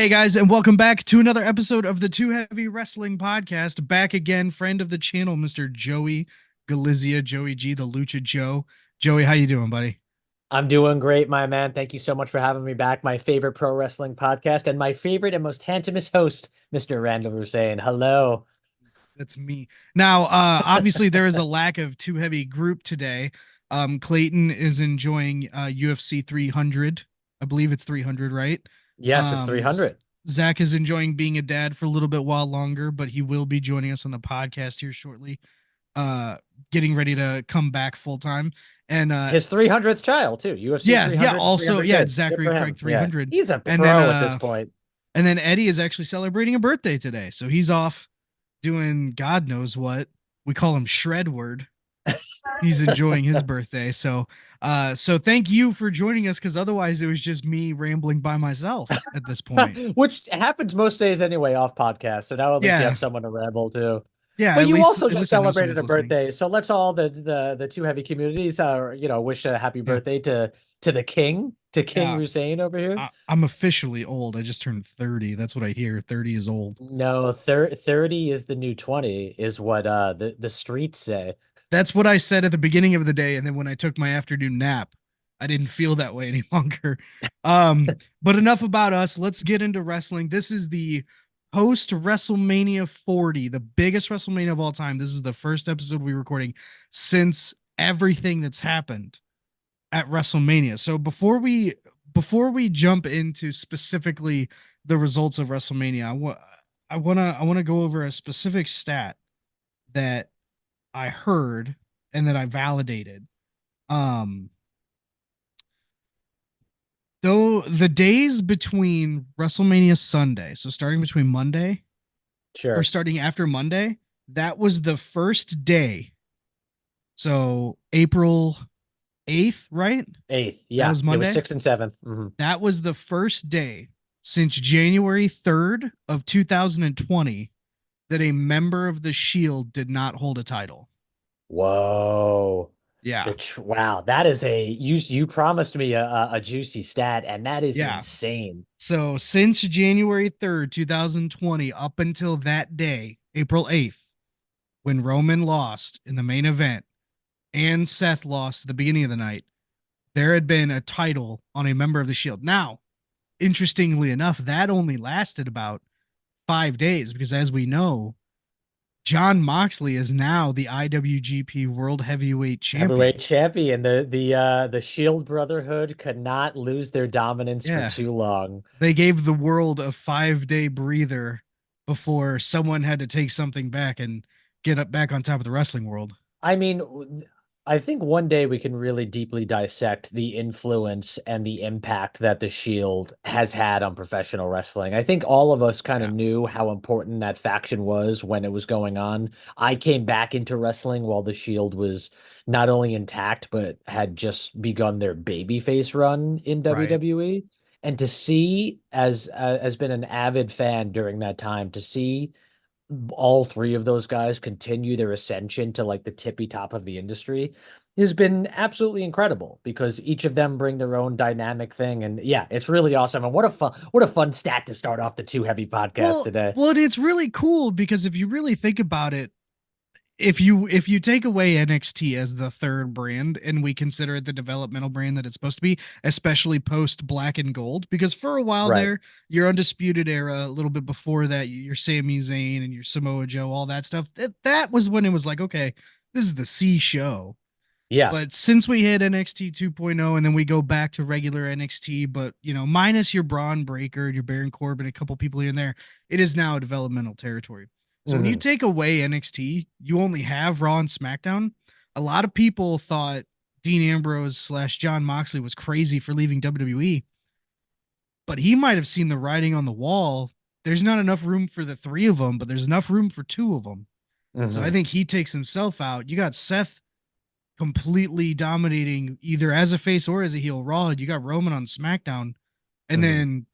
Hey guys, and welcome back to another episode of the Too Heavy Wrestling Podcast. Back again, friend of the channel, Mr. Joey Galizia, Joey G, the Lucha Joe. Joey, how you doing, buddy? I'm doing great, my man. Thank you so much for having me back. My favorite pro wrestling podcast and my favorite and most handsomest host, Mr. Randall Hussein. Hello. That's me. Now, obviously there is a lack of Too Heavy group today. Clayton is enjoying UFC 300. I believe it's 300, right? Yes, it's Um, 300. Zach is enjoying being a dad for a little bit while longer, but he will be joining us on the podcast here shortly. Uh, Getting ready to come back full time. And His 300th child, too. UFC yeah, 300 and also 300 yeah, it's kids. Good Zachary for Craig him. Yeah. 300. He's a And then pro at this point. Eddie is actually celebrating a birthday today. So he's off doing God knows what. We call him Shredward. He's enjoying his birthday. So thank you for joining us, because otherwise it was just me rambling by myself at this point. Which happens most days anyway off podcast. So now at least you Yeah. have someone to ramble to. Yeah, But at you least also at just least I know celebrated someone's a listening. birthday. So let's all the two heavy communities wish a happy Yeah. birthday to the king, to King Yeah. Hussein over here. I'm officially old. I just turned 30. That's what I hear. 30 is old. No, 30 is the new 20 is what the streets say. That's what I said at the beginning of the day, and then when I took my afternoon nap, I didn't feel that way any longer. But enough about us. Let's get into wrestling. This is the post WrestleMania 40, the biggest WrestleMania of all time. This is the first episode we're recording since everything that's happened at WrestleMania. So before we jump into specifically the results of WrestleMania, I want to go over a specific stat that I heard and that I validated. Um, though the days between WrestleMania Sunday, so starting between Monday or Sure. starting after Monday, that was the first day. So April 8th, right? Eighth. That Yeah. was It was Monday. sixth and seventh. Mhm. That was the first day since January 3rd of 2020 that a member of the Shield did not hold a title. Whoa. Yeah. Wow, that is you promised me a juicy stat, and that is Yeah. insane. So since January 3rd, 2020, up until that day, April 8th, when Roman lost in the main event and Seth lost at the beginning of the night, there had been a title on a member of the Shield. Now, interestingly enough, that only lasted about 5 days, because as we know, John Moxley is now the IWGP World Heavyweight Heavyweight Champion. champion. The Shield Brotherhood could not lose their dominance for Yeah, too long. they gave the world a 5 day breather before someone had to take something back and get up back on top of the wrestling world. I mean, I think one day we can really deeply dissect the influence and the impact that the Shield has had on professional wrestling. I think all of us kind of Yeah, knew how important that faction was when it was going on. I came back into wrestling while the Shield was not only intact, but had just begun their babyface run in right. WWE. And to see, as been an avid fan during that time, to see all three of those guys continue their ascension to like the tippy top of the industry has been absolutely incredible because each of them bring their own dynamic thing. And yeah, it's really awesome. And what a fun stat to start off the Too Heavy podcast Well, today. well, it's really cool because if you really think about it, if you take away NXT as the third brand and we consider it the developmental brand that it's supposed to be, especially post Black and Gold, because for a while Right. there, your Undisputed Era, a little bit before that, your Sami Zayn and your Samoa Joe, all that stuff, that was when it was like, okay, this is the C show. Yeah. But since we hit NXT 2.0 and then we go back to regular NXT, but minus your Braun Breaker, your Baron Corbin, a couple people here and there, it is now developmental territory. So when you Mhm. take away NXT, you only have Raw and SmackDown. A lot of people thought Dean Ambrose slash John Moxley was crazy for leaving WWE, but he might have seen the writing on the wall. There's not enough room for the three of them, but there's enough room for two of them. So I Mhm. think he takes himself out. You got Seth completely dominating either as a face or as a heel Raw. You got Roman on SmackDown, and Mhm. then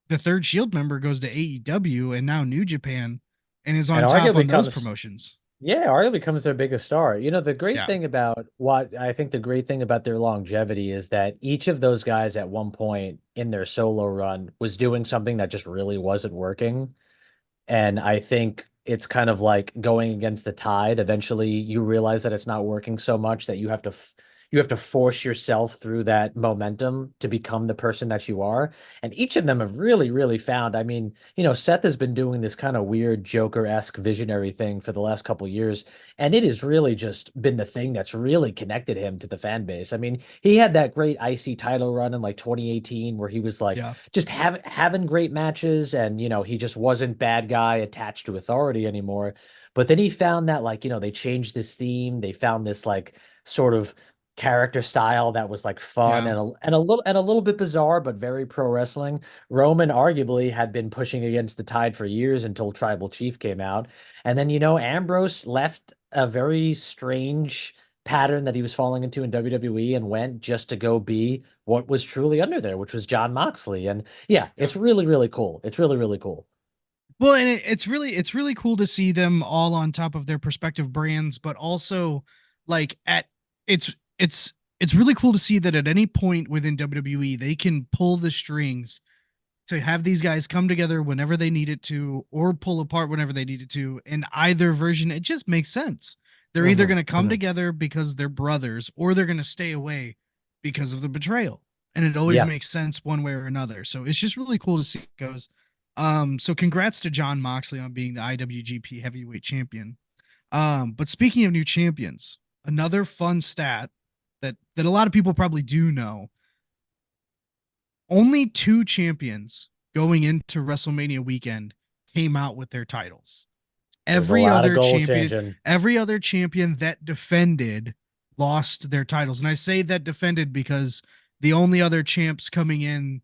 the third Shield member goes to AEW and now New Japan, and is And on top on arguably those comes promotions. Yeah, Arya becomes their biggest star. You know, the great Yeah, thing about what I think the great thing about their longevity is that each of those guys at one point in their solo run was doing something that just really wasn't working. And I think it's kind of like going against the tide. Eventually, you realize that it's not working so much that you have to force yourself through that momentum to become the person that you are. And each of them have really, really found. I mean, you know, Seth has been doing this kind of weird Joker-esque visionary thing for the last couple of years, and it has really just been the thing that's really connected him to the fan base. I mean, he had that great IC title run in like 2018 where he was like yeah, just having great matches, and you know he just wasn't bad guy attached to authority anymore. But then he found that, like, you know, they changed this theme, they found this like sort of character style that was like fun yeah, and a little bit bizarre but very pro wrestling. Roman arguably had been pushing against the tide for years until Tribal Chief came out, and then, you know, Ambrose left a very strange pattern that he was falling into in WWE and went just to go be what was truly under there, which was John Moxley. And yeah, yeah. it's really, really cool. It's really, really cool. Well, and it's really cool to see them all on top of their respective brands, but also like at it's it's really cool to see that at any point within WWE they can pull the strings to have these guys come together whenever they needed to or pull apart whenever they needed to. In either version, it just makes sense. They're either Hmm. going to come Hmm. together because they're brothers or they're going to stay away because of the betrayal. And it always Yeah. makes sense one way or another. So it's just really cool to see it goes. So congrats to John Moxley on being the IWGP Heavyweight Champion. But speaking of new champions, another fun stat that a lot of people probably do know, only two champions going into WrestleMania weekend came out with their titles. There's a Every lot of other gold champion, changing. every other champion that defended lost their titles. And I say that defended because the only other champs coming in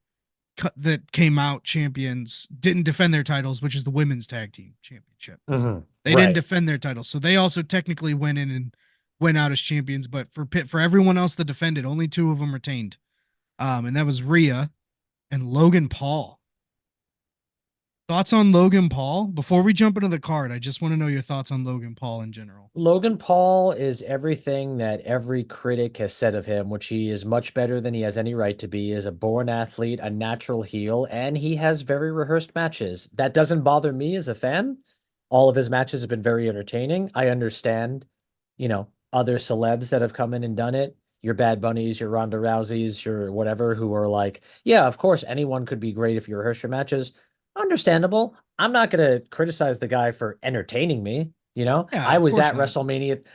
that came out champions didn't defend their titles, which is the women's tag team championship. Hmm. They didn't Right. defend their titles. So they also technically went in and went out as champions, but for everyone else that defended, only two of them retained. And that was Rhea and Logan Paul. Thoughts on Logan Paul? Before we jump into the card, I just want to know your thoughts on Logan Paul in general. Logan Paul is everything that every critic has said of him, which he is much better than he has any right to be. He is a born athlete, a natural heel, and he has very rehearsed matches. That doesn't bother me as a fan. All of his matches have been very entertaining. I understand, you know, other celebs that have come in and done it. Your Bad Bunnies, your Ronda Rouseys, your whatever, who are like, yeah, of course, anyone could be great if you rehearse your matches. Understandable. I'm not going to criticize the guy for entertaining me. You know, Yeah, of course not.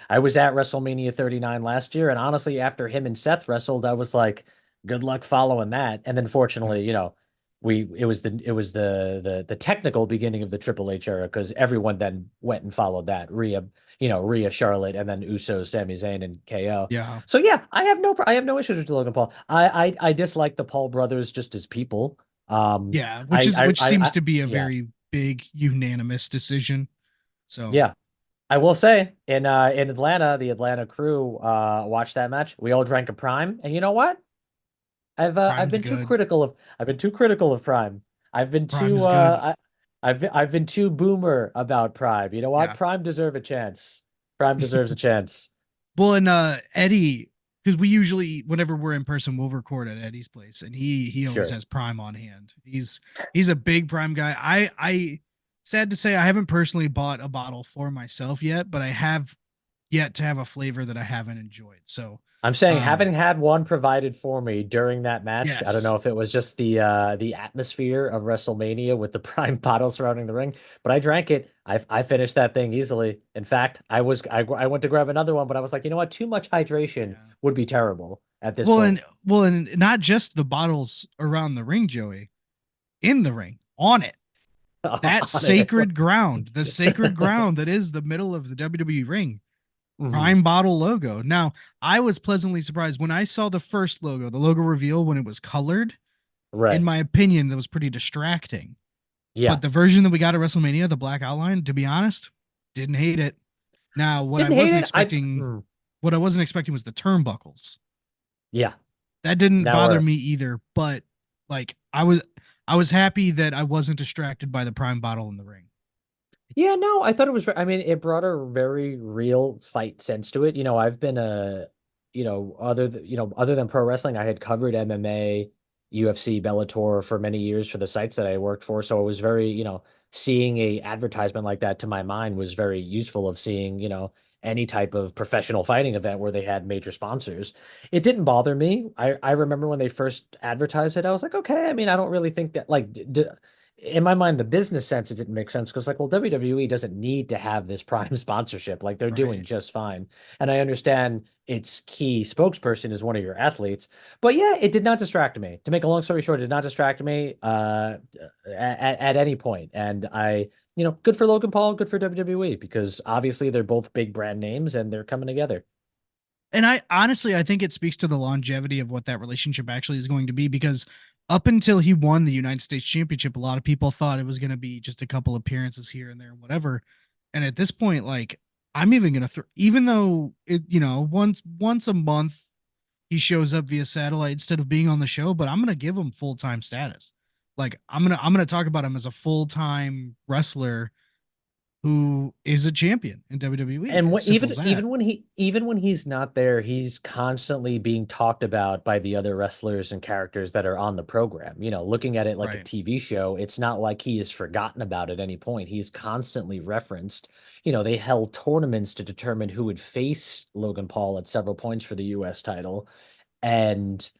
I was at WrestleMania 39 last year, and honestly, after him and Seth wrestled, I was like, good luck following that. And then Yeah. fortunately, you know, it was the technical beginning of the Triple H era, because everyone then went and followed that. Rhea, Charlotte, and then Usos, Sami Zayn, and KO. Yeah. So yeah, I have no issues with Logan Paul. I dislike the Paul brothers just as people. Um, Yeah, which seems I to be a yeah. very big unanimous decision. So, Yeah. I will say in Atlanta, the Atlanta crew watched that match. We all drank a Prime, and you know what? I've Prime's been too good. critical of I've been too critical of Prime. I've been Prime too is good. I've been too boomer about Prime. You know what? Yeah. Prime deserve a chance. Prime deserves a chance. Well, and Eddie, because we usually, whenever we're in person, we'll record at Eddie's place, and he always Sure. has Prime on hand. He's a big Prime guy. I sad to say I haven't personally bought a bottle for myself yet, but I have yet to have a flavor that I haven't enjoyed. So, I'm saying, um, having had one provided for me during that match, I don't yes, know if it was just the atmosphere of WrestleMania with the prime bottle surrounding the ring, but I drank it. I finished that thing easily. In fact, I went to grab another one, but I was like, you know what? Too much hydration yeah. would be terrible at this Well, point. and well, and not just the bottles around the ring, Joey, in the ring, on it. That On it, it's like, sacred ground, the sacred ground that is the middle of the WWE ring. Mhm. Prime bottle logo. Now, I was pleasantly surprised when I saw the first logo, the logo reveal when it was colored. In Right. my opinion, that was pretty distracting. Yeah. But the version that we got at WrestleMania, the black outline, to be honest, didn't hate it. Now, Didn't hate it. what I wasn't expecting was the turnbuckles. Yeah. That didn't Now bother we're me either, but like I was happy that I wasn't distracted by the prime bottle in the ring. Yeah, no, I thought it was, I mean, it brought a very real fight sense to it. I've been other than pro wrestling, I had covered MMA, UFC, Bellator for many years for the sites that I worked for. So it was very, seeing a advertisement like that to my mind was very useful of seeing, any type of professional fighting event where they had major sponsors. It didn't bother me. I remember when they first advertised it, I was like, okay, I mean, I don't really think that like in my mind, the business sense, it didn't make sense because, like, well, WWE doesn't need to have this prime sponsorship. Like, they're doing Right. just fine. And I understand its key spokesperson is one of your athletes. But yeah, it did not distract me. To make a long story short, it did not distract me at any point. And good for Logan Paul, good for WWE because obviously they're both big brand names and they're coming together. And I honestly, I think it speaks to the longevity of what that relationship actually is going to be because up until he won the United States Championship, a lot of people thought it was going to be just a couple appearances here and there, whatever. And at this point, like, I'm even going to throw, even though once a month he shows up via satellite instead of being on the show, but I'm going to give him full time status. Like, I'm gonna talk about him as a full time wrestler who is a champion in WWE. And As simple as that. even when he's not there, he's constantly being talked about by the other wrestlers and characters that are on the program. Looking at it like a Right. TV show, it's not like he is forgotten about at any point. He's constantly referenced. They held tournaments to determine who would face Logan Paul at several points for the US title. And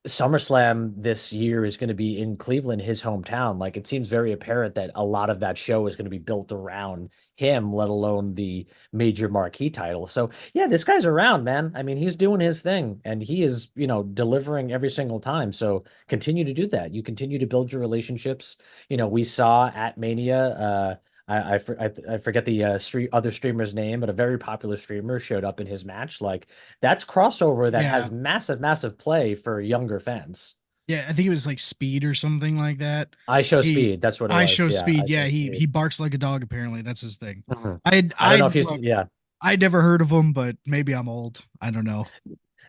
SummerSlam this year is going to be in Cleveland, his hometown. Like it seems very apparent that a lot of that show is going to be built around him, let alone the major marquee title. So yeah, this guy's around, man. I mean, he's doing his thing and he is, delivering every single time. So continue to do that. You continue to build your relationships. We saw at Mania, I forget the other streamer's name, but a very popular streamer showed up in his match. Like that's crossover that Yeah. has massive, massive play for younger fans. Yeah, I think it was like Speed or something like that. I Show He Speed, that's what it I was. show Yeah, I Speed. Show Yeah, he Speed. he barks like a dog apparently. That's his thing. Mhm. I don't know I if he's look, yeah. I'd never heard of him, but maybe I'm old. I don't know.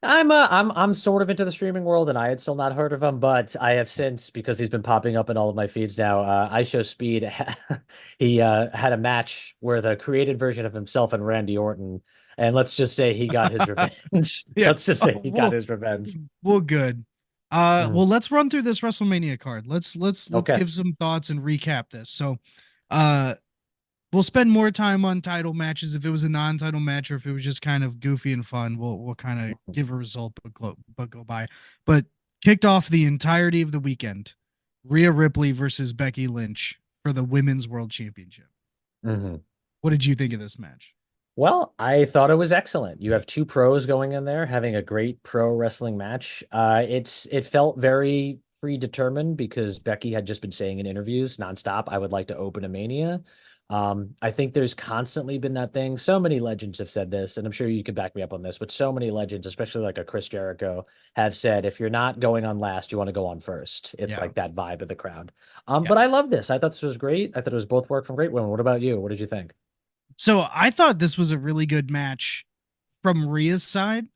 I'm sort of into the streaming world and I had still not heard of him, but I have since because he's been popping up in all of my feeds now. I Show Speed he had a match where the created version of himself and Randy Orton, and let's just say he got his revenge. Yeah. Let's just say Oh, he got his revenge. well good. Mhm. Well, let's run through this WrestleMania card. Let's Okay. give some thoughts and recap this. So, uh we'll spend more time on title matches if it was a non-title match or if it was just kind of goofy and fun. We'll kind of Mhm. give a result but go by. But kicked off the entirety of the weekend, Rhea Ripley versus Becky Lynch for the Women's World Championship. Mhm. What did you think of this match? Well, I thought it was excellent. You have two pros going in there having a great pro wrestling match. It felt very predetermined because Becky had just been saying in interviews nonstop, I would like to open a Mania. I think there's constantly been that thing. So many legends have said this, and I'm sure you could back me up on this, but so many legends, especially like a Chris Jericho, have said if you're not going on last, you want to go on first. It's Yeah. like that vibe of the crowd. Yeah. But I love this. I thought this was great. I thought it was both work from great women. What about you? What did you think? So I thought this was a really good match from Rhea's side.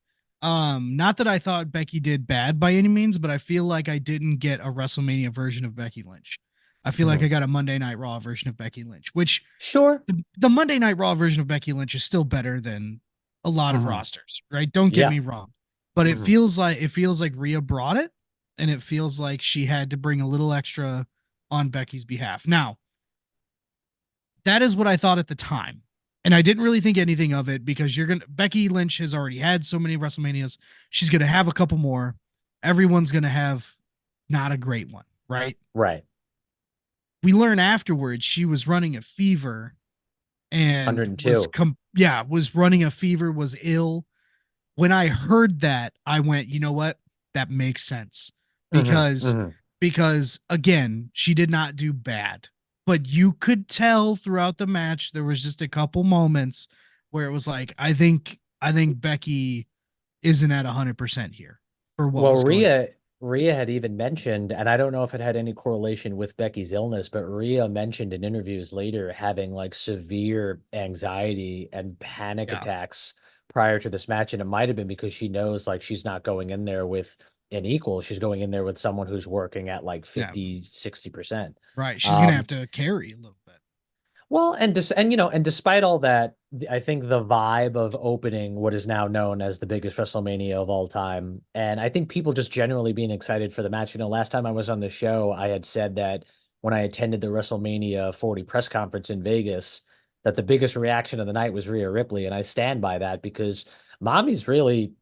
Not that I thought Becky did bad by any means, but I feel like I didn't get a WrestleMania version of Becky Lynch. I feel like Mhm. I got a Monday Night Raw version of Becky Lynch, which Sure. the Monday Night Raw version of Becky Lynch is still better than a lot of Mhm. rosters, right? Don't get Yeah. me wrong, but Mhm. it feels like Rhea brought it, and it feels like she had to bring a little extra on Becky's behalf. Now, that is what I thought at the time. And I didn't really think anything of it because Becky Lynch has already had so many WrestleManias. She's gonna have a couple more. Everyone's gonna have not a great one, right? Right. We learn afterwards she was running a fever and was 102. was running a fever, was ill. When I heard that, I went, you know what? That makes sense Hmm. because Hmm. again, she did not do bad, but you could tell throughout the match there was just a couple moments where it was like, I think Becky isn't at 100% here for what Well, was going on. Rhea had even mentioned, and I don't know if it had any correlation with Becky's illness, but Rhea mentioned in interviews later having like severe anxiety and panic Yeah, attacks prior to this match. And it might have been because she knows like she's not going in there with an equal. She's going in there with someone who's working at like yeah, 50, 60%. right. She's gonna have Um, to carry a little bit. Well, and and despite all that, I think the vibe of opening what is now known as the biggest WrestleMania of all time, and I think people just generally being excited for the match. Last time I was on the show, I had said that when I attended the WrestleMania 40 press conference in Vegas, that the biggest reaction of the night was Rhea Ripley, and I stand by that because Mommy's really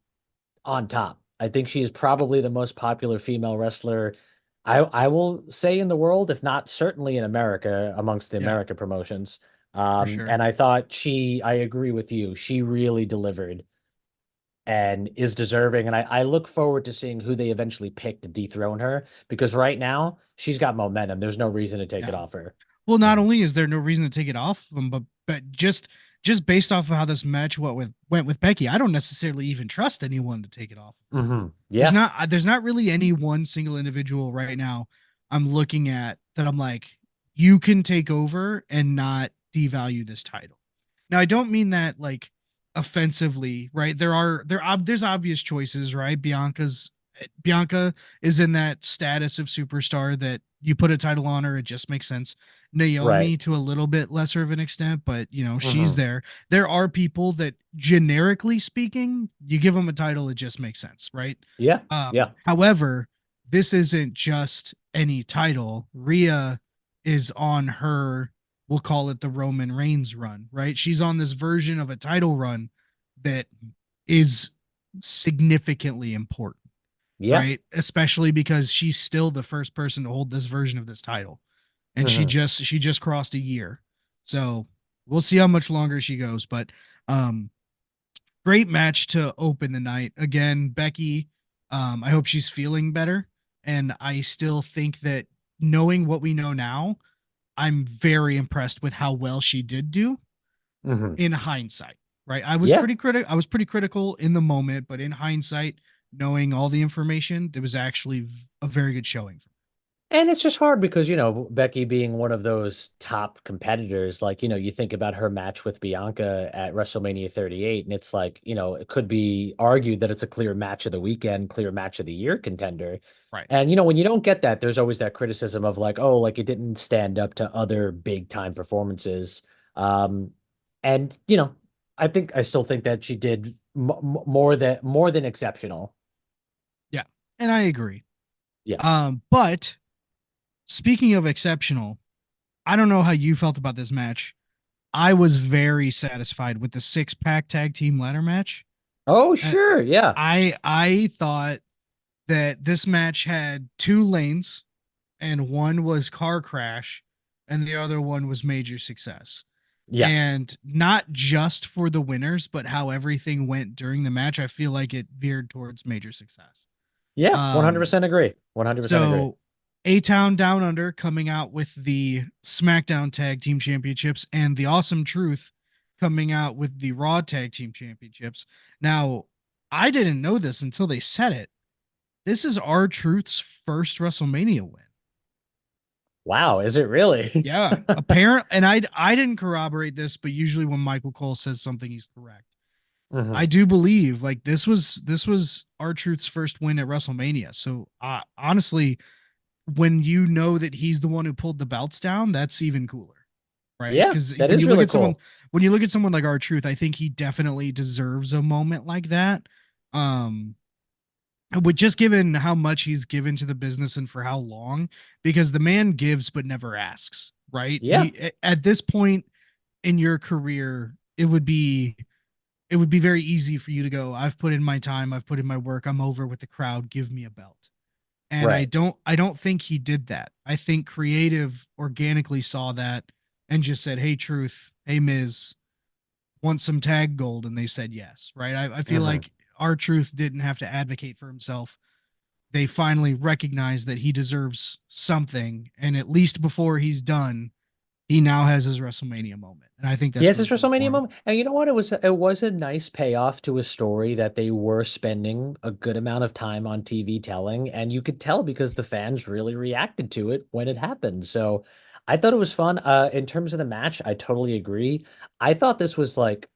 on top. I think she is probably the most popular female wrestler I will say in the world, if not certainly in America, amongst the Yeah, American promotions. for sure. And I thought I agree with you. She really delivered and is deserving. And I look forward to seeing who they eventually pick to dethrone her because right now she's got momentum. There's no reason to take it Yeah. off her. Well, not And only is there no reason to take it off of him, but just based off of how this match went with Becky, I don't necessarily even trust anyone to take it off. yeah, There's not really any one single individual right now I'm looking at that I'm like, you can take over and not devalue this title. Now I don't mean that like offensively, right? There's obvious choices, right? Bianca is in that status of superstar that you put a title on her, it just makes sense. right. Naomi to a little bit lesser of an extent, but she's hmm there. There are people that generically speaking, you give them a title, it just makes sense, right? Yeah, yeah. However, this isn't just any title. Rhea is on her, we'll call it the Roman Reigns run, right? She's on this version of a title run that is significantly important, Yeah. right? Especially because she's still the first person to hold this version of this title. And hmm she just crossed a year. So we'll see how much longer she goes. But um great match to open the night. Again, Becky, I hope she's feeling better. And I still think that knowing what we know now, I'm very impressed with how well she did do hmm in hindsight. Right. Yeah. I was pretty critical in the moment, but in hindsight, knowing all the information, there was actually a very good showing. And it's just hard because, Becky being one of those top competitors, like, you think about her match with Bianca at WrestleMania 38, and it's like, it could be argued that it's a clear match of the weekend, clear match of the year contender. Right. And, when you don't get that, there's always that criticism of like, oh, like it didn't stand up to other big time performances. Um, and, I still think that she did more than exceptional. Yeah. And I agree. Yeah. But speaking of exceptional, I don't know how you felt about this match. I was very satisfied with the 6 pack tag team ladder match. Oh, Uh, sure. Yeah. I thought that this match had 2 lanes, and one was car crash, and the other one was major success. Yes. And not just for the winners, but how everything went during the match. I feel like it veered towards major success. Yeah, Um, 100% agree. 100% agree. So A Town Down Under coming out with the SmackDown Tag Team Championships and the Awesome Truth coming out with the Raw Tag Team Championships. Now, I didn't know this until they said it. This is R Truth's first WrestleMania win. Wow, is it really? Yeah, apparent, and I didn't corroborate this, but usually when Michael Cole says something, he's correct. I hmm do believe like this was R Truth's first win at WrestleMania. So honestly, when you know that he's the one who pulled the belts down, that's even cooler, right? Yeah, Because that is really cool. when you look at someone like R Truth, I think he definitely deserves a moment like that. Um, but just given how much he's given to the business and for how long, because the man gives but never asks, right? Yeah. At this point in your career, it would be very easy for you to go, I've put in my time, I've put in my work, I'm over with the crowd, give me a belt. And Right. I don't think he did that. I think creative organically saw that and just said, hey Truth, hey Miz, want some tag gold, and they said yes, right? I feel hmm like our Truth didn't have to advocate for himself. They finally recognized that he deserves something, and at least before he's done, he now has his WrestleMania moment, and I think that's Yes, it's really cool for WrestleMania him. moment. And you know what? It was a nice payoff to a story that they were spending a good amount of time on TV telling, and you could tell because the fans really reacted to it when it happened. So I thought it was fun. In terms of the match, I totally agree. I thought this was like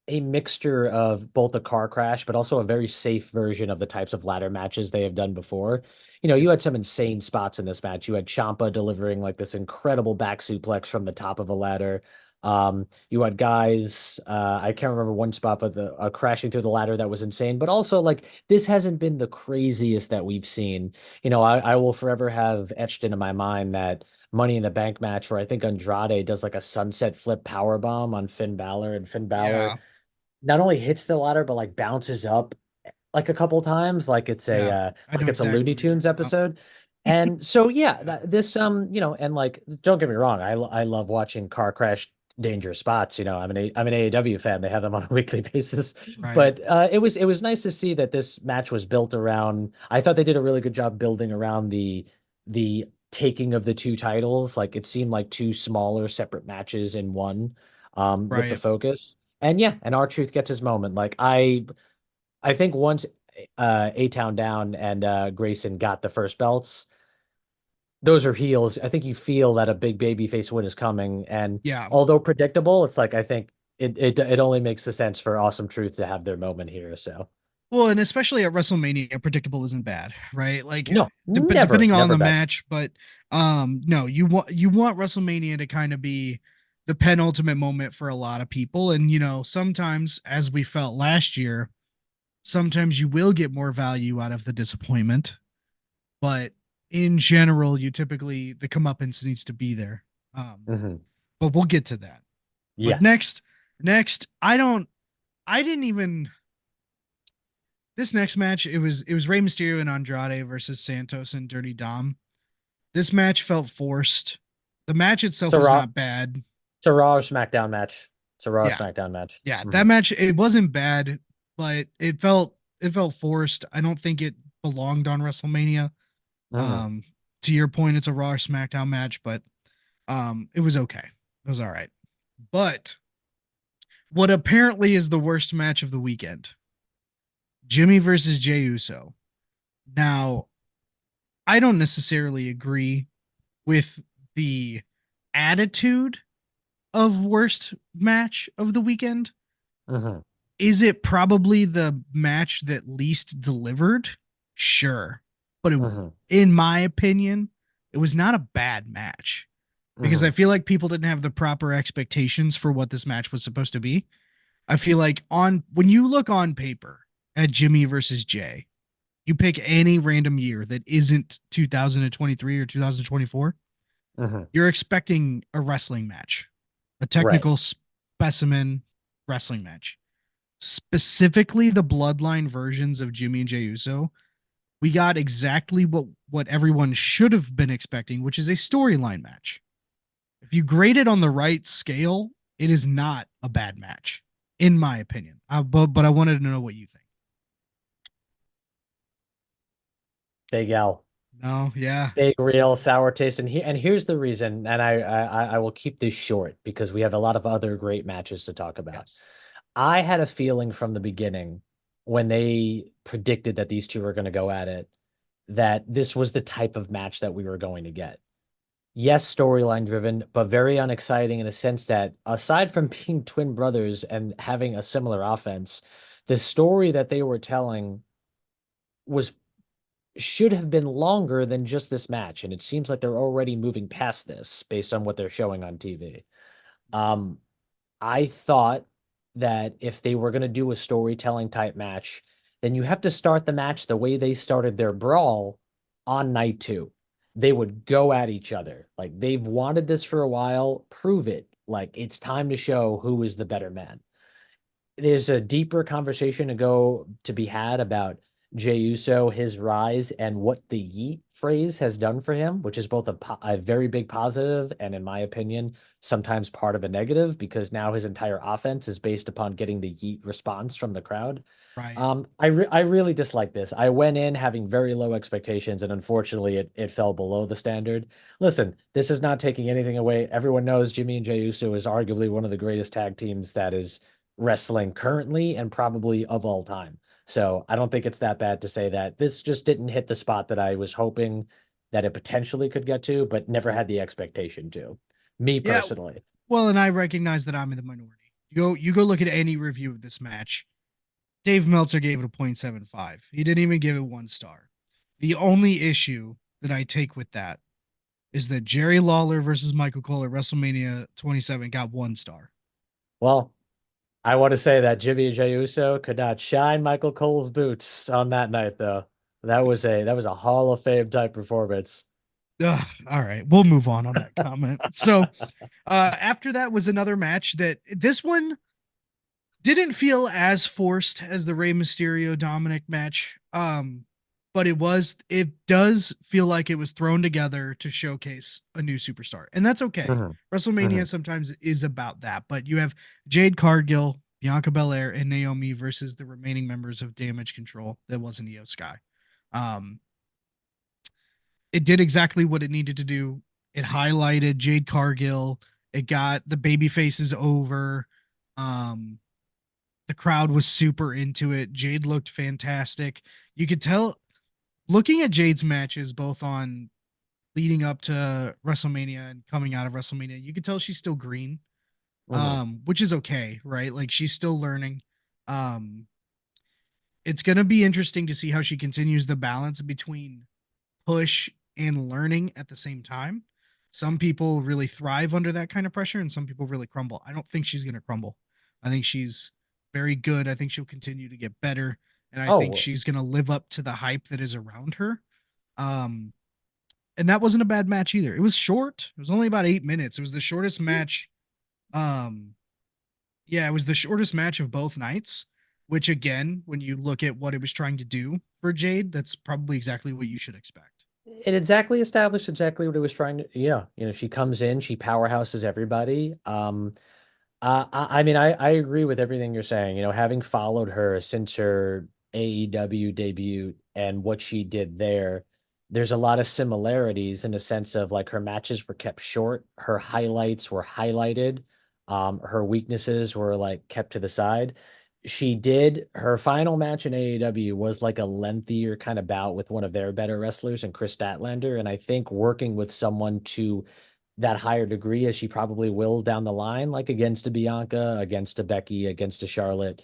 a mixture of both a car crash, but also a very safe version of the types of ladder matches they have done before. Yeah. You had some insane spots in this match. You had Ciampa delivering like this incredible back suplex from the top of a ladder. You had guys, I can't remember one spot, but the crashing through the ladder that was insane. But also, like, this hasn't been the craziest that we've seen. I will forever have etched into my mind that Money in the Bank match where I think Andrade does like a sunset flip power bomb on Finn Balor, and Finn Balor Yeah. not only hits the ladder but like bounces up like a couple times Yeah. I like know it's a exactly Looney what you're Tunes talking about. episode. And so yeah, Yeah. this and like don't get me wrong, I love watching car crash dangerous spots. I'm an AEW fan. They have them on a weekly basis. Right. But it was nice to see that this match was built around. I thought they did a really good job building around the taking of the two titles. Like it seemed like two smaller separate matches in one, with the Right. focus. And yeah, and R-Truth gets his moment. Like I think once A-Town Down and Grayson got the first belts, those are heels. I think you feel that a big babyface win is coming. And Yeah. although predictable, it's like I think it only makes the sense for Awesome Truth to have their moment here. So Well, and especially at WrestleMania, predictable isn't bad, right? Like no, never, depending on never the bad. match, but no, you want WrestleMania to kind of be the penultimate moment for a lot of people. And sometimes, as we felt last year, sometimes you will get more value out of the disappointment, but in general, you typically the comeuppance needs to be there. Um, Hmm. but we'll get to that. But Yeah. next, I didn't even this next match. It was Rey Mysterio and Andrade versus Santos and Dirty Dom. This match felt forced. The match It's itself a was Raw, not bad. it's a Raw or SmackDown match. It's a Raw or Yeah, SmackDown match. yeah, Hmm. that match it wasn't bad, but it felt forced. I don't think it belonged on WrestleMania. Hmm. Um, to your point, it's a Raw or SmackDown match, but it was okay. It was all right. But what apparently is the worst match of the weekend: Jimmy versus Jey Uso. Now, I don't necessarily agree with the attitude of worst match of the weekend. Hmm. Is it probably the match that least delivered? Sure. But Hmm. in my opinion, it was not a bad match because I Hmm. feel like people didn't have the proper expectations for what this match was supposed to be. I feel like on when you look on paper at Jimmy versus Jay, you pick any random year that isn't 2023 or 2024, Hmm. you're expecting a wrestling match, a Right. technical specimen wrestling match. Specifically, the bloodline versions of Jimmy and Jey Uso, we got exactly what everyone should have been expecting, which is a storyline match. If you grade it on the right scale, it is not a bad match, in my opinion. But I wanted to know what you think. Big L. No, yeah, Big real sour taste. And here's the reason, and I will keep this short because we have a lot of other great matches to talk about. yes, I had a feeling from the beginning when they predicted that these two were going to go at it, that this was the type of match that we were going to get. Yes, storyline driven, but very unexciting in a sense that aside from being twin brothers and having a similar offense, the story that they were telling was should have been longer than just this match. And it seems like they're already moving past this based on what they're showing on TV. Um, I thought that if they were going to do a storytelling type match, then you have to start the match the way they started their brawl on night two. They would go at each other. Like they've wanted this for a while. Prove it. Like it's time to show who is the better man. There's a deeper conversation to be had about Jey Uso, his rise, and what the yeet phrase has done for him, which is both a very big positive and, in my opinion, sometimes part of a negative because now his entire offense is based upon getting the yeet response from the crowd. right. I really dislike this. I went in having very low expectations, and unfortunately, it fell below the standard. Listen, this is not taking anything away. Everyone knows Jimmy and Jey Uso is arguably one of the greatest tag teams that is wrestling currently and probably of all time. So I don't think it's that bad to say that this just didn't hit the spot that I was hoping that it potentially could get to, but never had the expectation to. Me Yeah. personally. Well, and I recognize that I'm in the minority. You go look at any review of this match. Dave Meltzer gave it a 0.75. He didn't even give it 1 star. The only issue that I take with that is that Jerry Lawler versus Michael Cole at WrestleMania 27 got 1 star. Well, I want to say that Jimmy J Uso could not shine Michael Cole's boots on that night, though. That was a Hall of Fame type performance. Ugh, all right, we'll move on that comment. So after that was another match that this one didn't feel as forced as the Rey Mysterio Dominic match. But it does feel like it was thrown together to showcase a new superstar. And that's okay. Mhm. WrestleMania Mhm. sometimes is about that, but you have Jade Cargill, Bianca Belair, and Naomi versus the remaining members of Damage Control. That wasn't Io Sky. Um, it did exactly what it needed to do. It highlighted Jade Cargill. It got the baby faces over. Um, the crowd was super into it. Jade looked fantastic. You could tell looking at Jade's matches, both on leading up to WrestleMania and coming out of WrestleMania, you could tell she's still green, Mhm. which is okay, right? Like she's still learning. Um, it's gonna be interesting to see how she continues the balance between push and learning at the same time. Some people really thrive under that kind of pressure, and some people really crumble. I don't think she's gonna crumble. I think she's very good. I think she'll continue to get better, and I think Oh, she's gonna live up to the hype that is around her. Um, and that wasn't a bad match either. It was short. It was only about 8 minutes. It was the shortest match. Um, yeah, it was the shortest match of both nights. Which again, when you look at what it was trying to do for Jade, that's probably exactly what you should expect. it exactly established exactly what it was trying to, yeah. She comes in, she powerhouses everybody. I mean, I agree with everything you're saying. Having followed her since her AEW debut and what she did there, there's a lot of similarities in the sense of like her matches were kept short, her highlights were highlighted, her weaknesses were like kept to the side. She did her final match in AEW was like a lengthier kind of bout with one of their better wrestlers and Chris Statlander. And I think working with someone to that higher degree as she probably will down the line, like against a Bianca, against a Becky, against a Charlotte.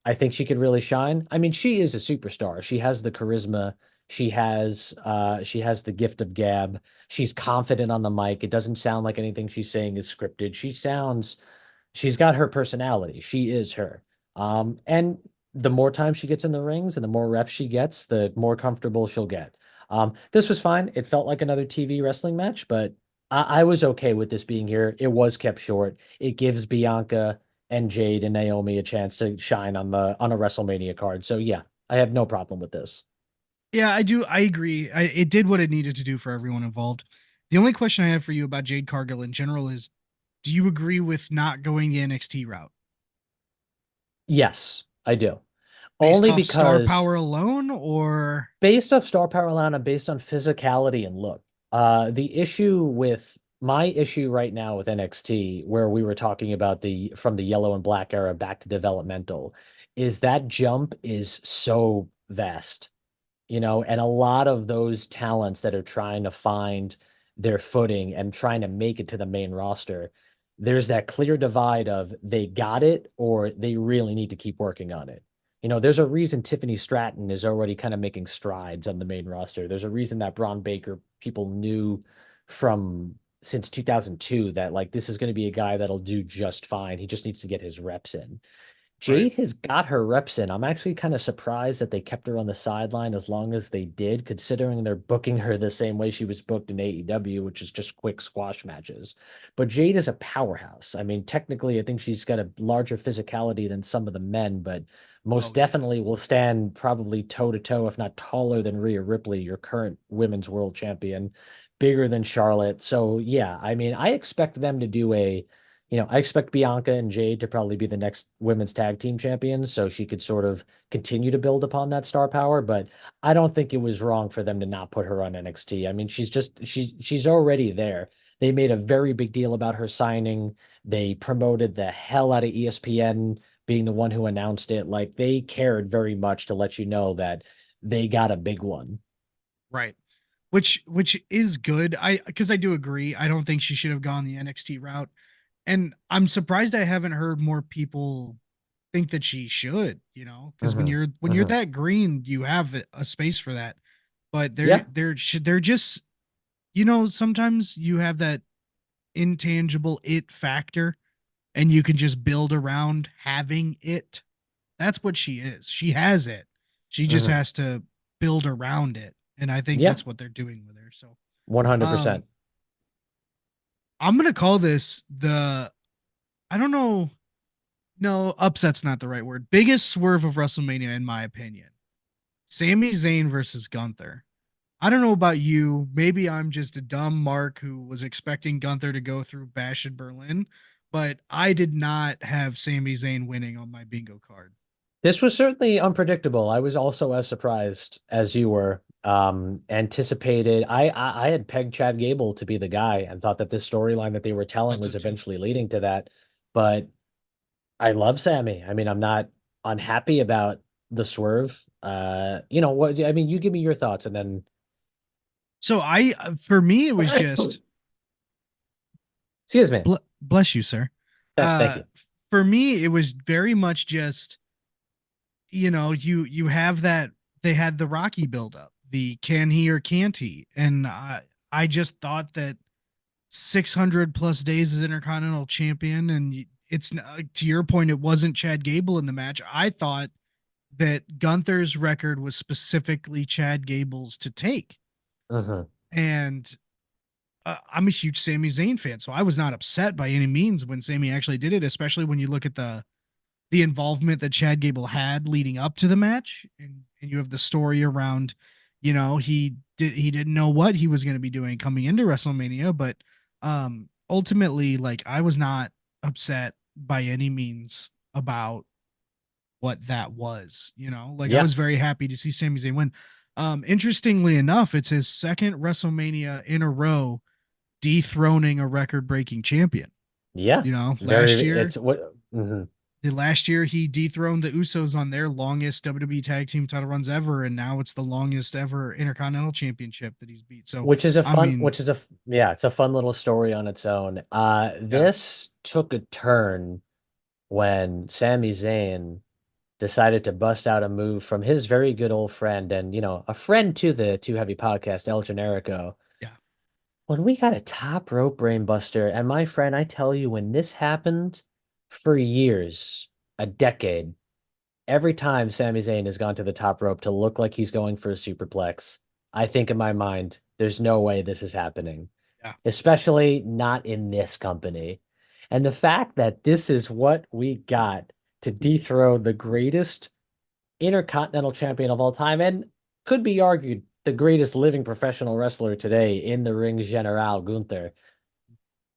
I think she could really shine. I mean, she is a superstar. She has the charisma. She has the gift of gab. She's confident on the mic. It doesn't sound like anything she's saying is scripted. She's got her personality. She is her. And the more time she gets in the rings and the more reps she gets, the more comfortable she'll get. This was fine. It felt like another TV wrestling match, but I was okay with this being here. It was kept short. It gives Bianca and Jade and Naomi a chance to shine on a WrestleMania card. So yeah, I have no problem with this. Yeah, I do. I agree. It did what it needed to do for everyone involved. The only question I have for you about Jade Cargill in general is, do you agree with not going the NXT route Yes, I do. based Only off star because power alone, or based off star power alone and based on physicality and look. My issue right now with NXT, where we were talking about the from the yellow and black era back to developmental, is that jump is so vast, and a lot of those talents that are trying to find their footing and trying to make it to the main roster, there's that clear divide of they got it or they really need to keep working on it. There's a reason Tiffany Stratton is already kind of making strides on the main roster. There's a reason that Braun Baker people knew from since 2002 that like this is going to be a guy that'll do just fine. He just needs to get his reps in. right? Jade has got her reps in. I'm actually kind of surprised that they kept her on the sideline as long as they did, considering they're booking her the same way she was booked in AEW, which is just quick squash matches. But Jade is a powerhouse. I mean, technically, I think she's got a larger physicality than some of the men, but most Oh yeah, definitely will stand probably toe to toe, if not taller than Rhea Ripley, your current women's world champion, bigger than Charlotte. So, yeah, I mean, I expect Bianca and Jade to probably be the next women's tag team champions, so she could sort of continue to build upon that star power. But I don't think it was wrong for them to not put her on NXT. I mean, she's already there. They made a very big deal about her signing. They promoted the hell out of ESPN being the one who announced it. Like they cared very much to let you know that they got a big one. right. Which is good. I because I do agree. I don't think she should have gone the NXT route. And I'm surprised I haven't heard more people think that she should, because when Hmm. you're Hmm. that green, you have a space for that. But Yeah. they're just, sometimes you have that intangible it factor and you can just build around having it. That's what she is. She has it. She just Hmm. has to build around it. And I think Yeah. that's what they're doing with her. So, um 100%. I'm going to call this the I don't know, no, upset's not the right word. Biggest swerve of WrestleMania in my opinion. Sami Zayn versus Gunther. I don't know about you. Maybe I'm just a dumb Mark who was expecting Gunther to go through Bash in Berlin, but I did not have Sami Zayn winning on my bingo card. This was certainly unpredictable. I was also as surprised as you were. Anticipated. I had pegged Chad Gable to be the guy and thought that this storyline that they were telling Thought so was too. eventually leading to that. But I love Sammy. I mean, I'm not unhappy about the swerve. You know what? I mean, you give me your thoughts and then. So for me, it was just Excuse me. bless you, sir. Thank Uh, you. for me, it was very much just, you have that they had the Rocky buildup, the can he or can't he, and I just thought that 600 plus days as Intercontinental Champion, and it's to your point, it wasn't Chad Gable in the match. I thought that Gunther's record was specifically Chad Gable's to take, Hmm. and I'm a huge Sami Zayn fan, so I was not upset by any means when Sami actually did it, especially when you look at the involvement that Chad Gable had leading up to the match, and you have the story around, he didn't know what he was going to be doing coming into WrestleMania, but ultimately, like, I was not upset by any means about what that was, like, I Yeah. was very happy to see Sami Zayn win. Interestingly enough, it's his second WrestleMania in a row dethroning a record-breaking champion. Yeah. You know, Very, it's what. Mhm. the last year he dethroned the Usos on their longest WWE Tag Team title runs ever, and now it's the longest ever Intercontinental Championship that he's beat. So, I mean, Yeah, it's a fun little story on its own. yeah, This took a turn when Sami Zayn decided to bust out a move from his very good old friend and, a friend to the Too Heavy podcast, El Generico. yeah, When we got a top rope brainbuster, and my friend, I tell you, when this happened for years, a decade, every time Sami Zayn has gone to the top rope to look like he's going for a superplex, I think in my mind, there's no way this is happening, yeah. especially not in this company. And the fact that this is what we got to dethrone the greatest intercontinental champion of all time, and could be argued the greatest living professional wrestler today in the ring, General Gunther.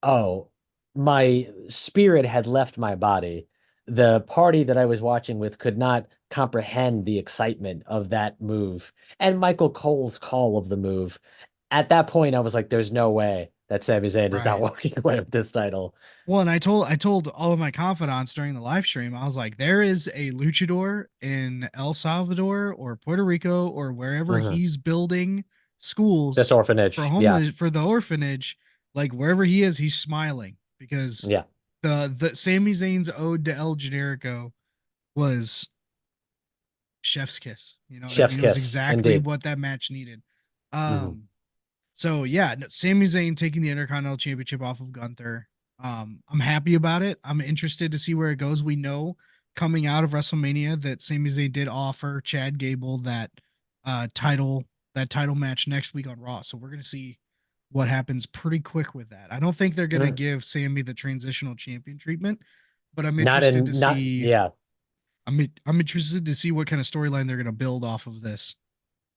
Oh, my spirit had left my body. The party that I was watching with could not comprehend the excitement of that move and Michael Cole's call of the move. At that point, I was like, there's no way that Sami Zayn is not Right. walking away with this title. Well, and I told all of my confidants during the live stream, I was like, there is a luchador in El Salvador or Puerto Rico or wherever Hmm. he's building This schools for orphanage. Yeah. homeless for the orphanage, like wherever he is, he's smiling because Yeah. the Sami Zayn's ode to El Generico was chef's kiss. You know what I Chef's mean? It was kiss. exactly Indeed. what that match needed. Hmm. Um, so yeah, no, Sami Zayn taking the Intercontinental Championship off of Gunther. I'm happy about it. I'm interested to see where it goes. We know coming out of WrestleMania that Sami Zayn did offer Chad Gable that title match next week on Raw. So we're gonna see what happens pretty quick with that. I don't think they're gonna give Sammy the transitional champion treatment, but I'm Not interested to in, not, see yeah. I'm interested to see what kind of storyline they're going to build off of this.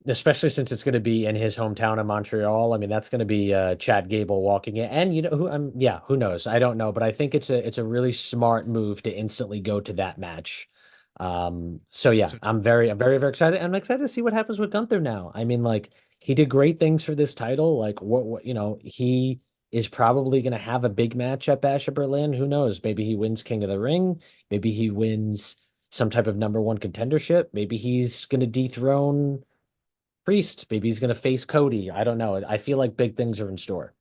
Especially since it's going to be in his hometown of Montreal. I mean, that's going to be Chad Gable walking in, and who I'm. Yeah, who knows? I don't know, but I think it's a really smart move to instantly go to that match. So I think yeah, so too. I'm very, very excited. I'm excited to see what happens with Gunther now. I mean, like he did great things for this title. Like what he is probably going to have a big match at Bash of Berlin. Who knows? Maybe he wins King of the Ring. Maybe he wins some type of number one contendership. Maybe he's going to dethrone Priest. Maybe he's going to face Cody. I don't know. I feel like big things are in store.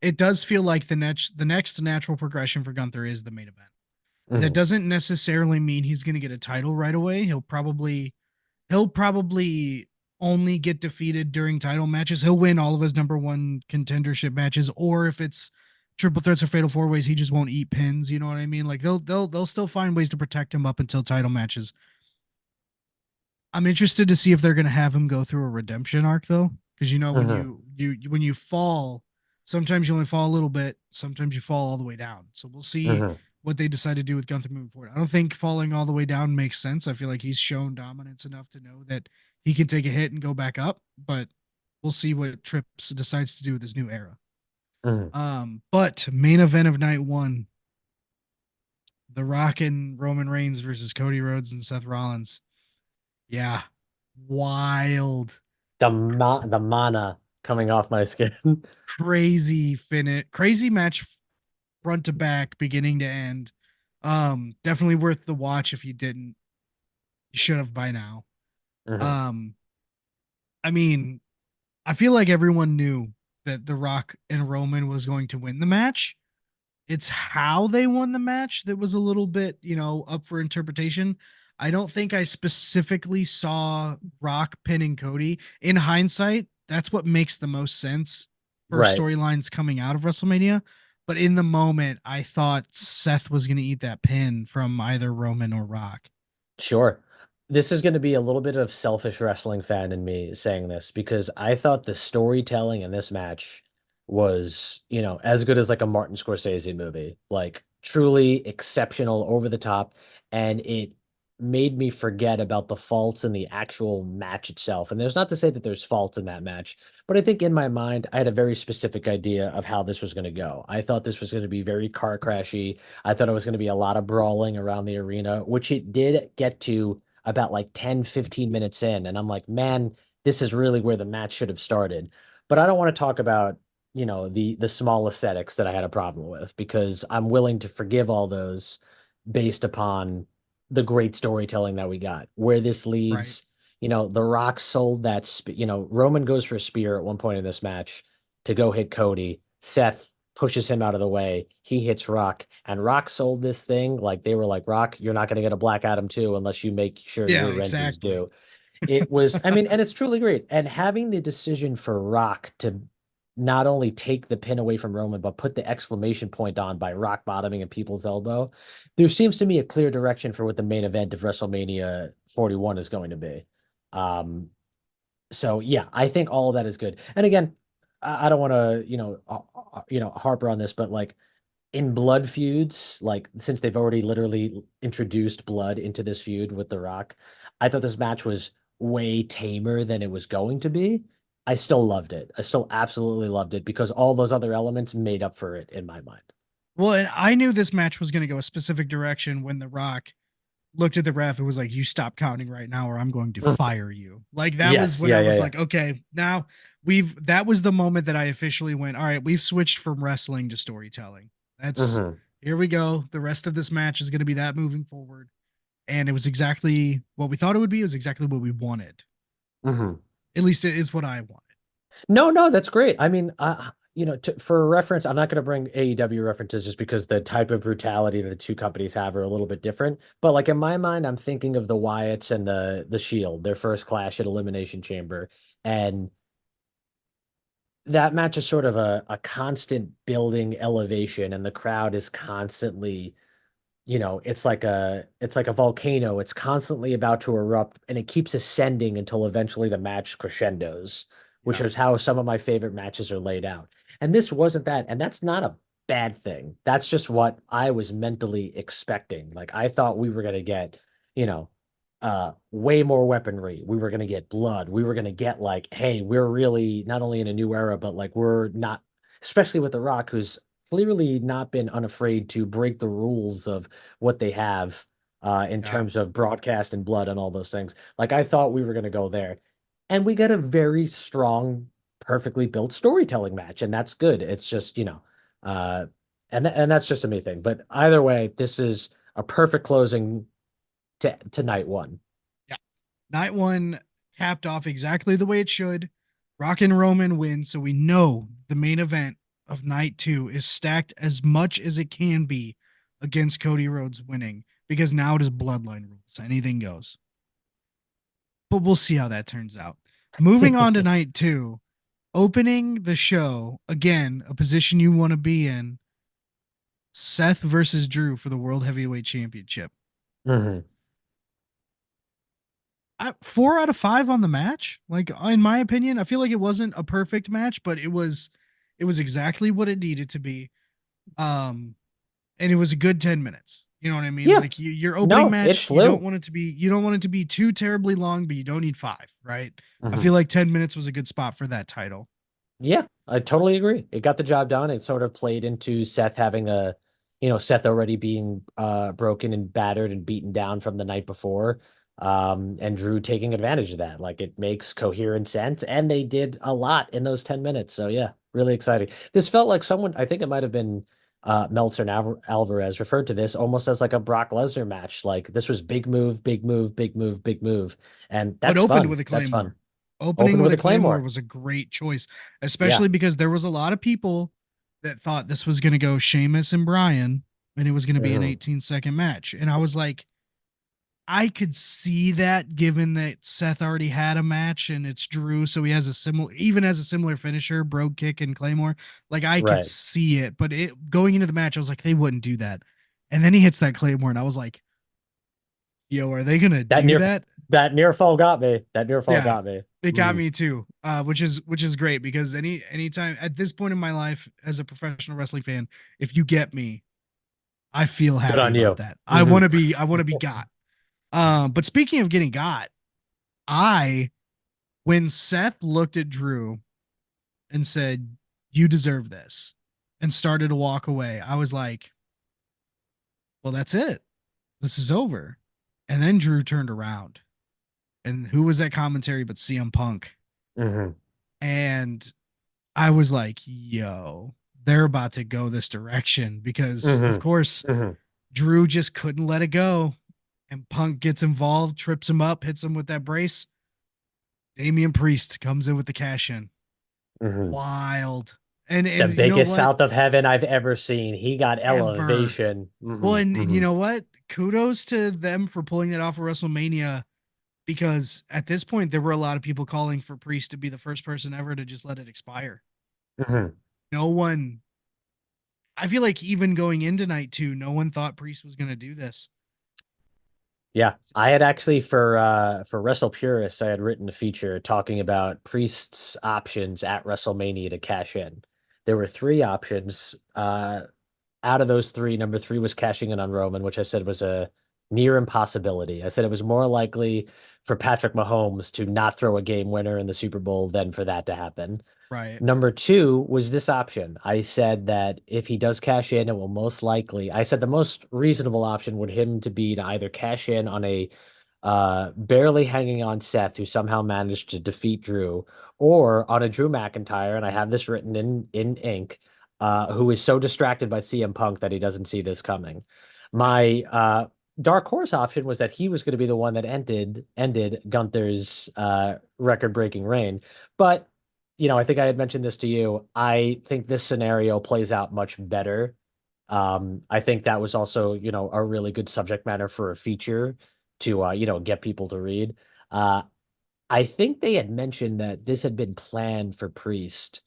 it does feel like the next natural progression for Gunther is the main event. That Mhm. doesn't necessarily mean he's going to get a title right away. He'll probably only get defeated during title matches. He'll win all of his number one contendership matches, or if it's triple threats or fatal four ways, he just won't eat pins. You know what I mean? Like they'll still find ways to protect him up until title matches. I'm interested to see if they're gonna have him go through a redemption arc though, because when Mhm. you fall, sometimes you only fall a little bit, sometimes you fall all the way down. So we'll see Mhm. what they decide to do with Gunther moving forward. I don't think falling all the way down makes sense. I feel like he's shown dominance enough to know that he can take a hit and go back up, but we'll see what Trips decides to do with his new era. Mhm. But main event of night one, The Rock and Roman Reigns versus Cody Rhodes and Seth Rollins. Yeah, wild, The mana coming off my skin. crazy match, front to back, beginning to end. Definitely worth the watch. If you didn't, you should have by now. Mhm. um I mean, I feel like everyone knew that The Rock and Roman was going to win the match. It's how they won the match that was a little bit, up for interpretation. I don't think I specifically saw Rock pinning Cody. In hindsight, that's what makes the most sense for Right. storylines coming out of WrestleMania. But in the moment, I thought Seth was going to eat that pin from either Roman or Rock. Sure. This is going to be a little bit of selfish wrestling fan in me saying this because I thought the storytelling in this match was, as good as like a Martin Scorsese movie, like truly exceptional, over the top, and it made me forget about the faults in the actual match itself. And there's not to say that there's faults in that match, but I think in my mind, I had a very specific idea of how this was going to go. I thought this was going to be very car crashy. I thought it was going to be a lot of brawling around the arena, which it did get to about like 10, 15 minutes in. And I'm like, man, this is really where the match should have started. But I don't want to talk about, the small aesthetics that I had a problem with because I'm willing to forgive all those based upon the great storytelling that we got. Where this Right. leads, The Rock sold that, Roman goes for a spear at one point in this match to go hit Cody. Seth pushes him out of the way. He hits Rock, and Rock sold this thing like they were like, Rock, you're not going to get a Black Adam 2 unless you make sure Yeah, your rent is exactly. due. It was, I mean, and it's truly great. And having the decision for Rock to not only take the pin away from Roman, but put the exclamation point on by rock bottoming and people's elbow, there seems to me a clear direction for what the main event of WrestleMania 41 is going to be. Um, so yeah, I think all of that is good. And again, I don't want to, harper on this, but like in blood feuds, like since they've already literally introduced blood into this feud with The Rock, I thought this match was way tamer than it was going to be. I still loved it. I still absolutely loved it because all those other elements made up for it in my mind. Well, and I knew this match was going to go a specific direction when The Rock looked at the ref and was like, "You stop counting right now, or I'm going to fire you." Like that was Yes, when yeah, I yeah, was yeah. like, "Okay, now we've." That was the moment that I officially went, "All right, we've switched from wrestling to storytelling." That's Hmm. Here we go. The rest of this match is going to be that moving forward, and it was exactly what we thought it would be. It was exactly what we wanted. Hmm. At least it is what I wanted. No, no, that's great. I mean, for reference, I'm not going to bring AEW references just because the type of brutality that the two companies have are a little bit different. But like in my mind, I'm thinking of the Wyatts and the Shield, their first clash at Elimination Chamber, and that match is sort of a constant building elevation, and the crowd is constantly, it's like a volcano. It's constantly about to erupt, and it keeps ascending until eventually the match crescendos, which Yeah, is how some of my favorite matches are laid out. And this wasn't that, and that's not a bad thing. That's just what I was mentally expecting. Like I thought we were gonna get, you know, way more weaponry. We were gonna get blood. We were gonna get like, hey, we're really not only in a new era, but like we're not, especially with The Rock, who's clearly not been unafraid to break the rules of what they have in yeah, terms of broadcast and blood and all those things. Like I thought we were going to go there, and we got a very strong, perfectly built storytelling match, and that's good. It's just uh, and that's just a me thing. But either way, this is a perfect closing to night one. yeah. Night one capped off exactly the way it should. Rock and Roman win, so we know the main event of night two is stacked as much as it can be against Cody Rhodes winning because now it is bloodline rules. Anything goes. But we'll see how that turns out. Moving on to night two, opening the show, again, a position you want to be in, Seth versus Drew for the World Heavyweight Championship. Mhm. 4 out of 5 on the match. Like in my opinion, I feel like it wasn't a perfect match, but it was exactly what it needed to be. Um, and it was a good 10 minutes. You know what I mean? Yeah. Like your opening No, it match, flew. you don't want it to be too terribly long, but you don't need 5, right? I Mhm. feel like 10 minutes was a good spot for that title. Yeah, I totally agree. It got the job done. It sort of played into Seth having Seth already being broken and battered and beaten down from the night before. And Drew taking advantage of that. Like it makes coherent sense. And they did a lot in those 10 minutes. So yeah, really exciting. This felt like someone, I think it might have been Meltzer and Alvarez referred to this almost as like a Brock Lesnar match. Like this was big move, big move, big move, big move. And But that's opened fun. with a That's fun. Claymore. Opening Open with with a a Claymore Claymore. was a great choice, Yeah. especially because there was a lot of people that thought this was going to go Sheamus and Bryan and it was going to be an Mhm. 18-second match. And I was like, I could see that given that Seth already had a match and it's Drew, so he has a similar, even has a similar finisher, Brogue Kick and Claymore. Like I could Right. see it, but it going into the match, I was like, they wouldn't do that. And then he hits that Claymore, and I was like, yo, are they gonna That do near that? that near fall got me. That near fall Yeah, got me. it got Mhm. me too. Which is great because anytime at this point in my life as a professional wrestling fan, if you get me, I feel Good happy on about you. that. Hmm. I want to be got. But speaking of getting got, I when Seth looked at Drew and said, "You deserve this," and started to walk away, I was like, "Well, that's it. This is over." And then Drew turned around, and who was that commentary but CM Punk? Hmm. And I was like, "Yo, they're about to go this direction," because of Hmm. course Hmm. Drew just couldn't let it go, and Punk gets involved, trips him up, hits him with that brace. Damian Priest comes in with the cash in. Hmm. Wild. And The you know biggest what? south of heaven I've ever seen. He got Ever. elevation. Well, Hmm. and you Hmm. know what? Kudos to them for pulling that off of WrestleMania because at this point there were a lot of people calling for Priest to be the first person ever to just let it expire. Hmm. No one, I feel like even going into night two, no one thought Priest was going to do this. Yeah, I had actually for Wrestle Purists, I had written a feature talking about Priest's options at WrestleMania to cash in. There were three options. Out of those three, number three was cashing in on Roman, which I said was a near impossibility. I said it was more likely for Patrick Mahomes to not throw a game winner in the Super Bowl than for that to happen. Right. Number two was this option. I said that if he does cash in, it will most likely, I said the most reasonable option would him to be to either cash in on a barely hanging on Seth, who somehow managed to defeat Drew, or on a Drew McIntyre, and I have this written in ink, who is so distracted by CM Punk that he doesn't see this coming. Right. My dark horse option was that he was going to be the one that ended Gunther's record-breaking reign, but I think I had mentioned this to you. I think this scenario plays out much better. I think that was also, a really good subject matter for a feature to, get people to read. Uh, I think they had mentioned that this had been planned for Priest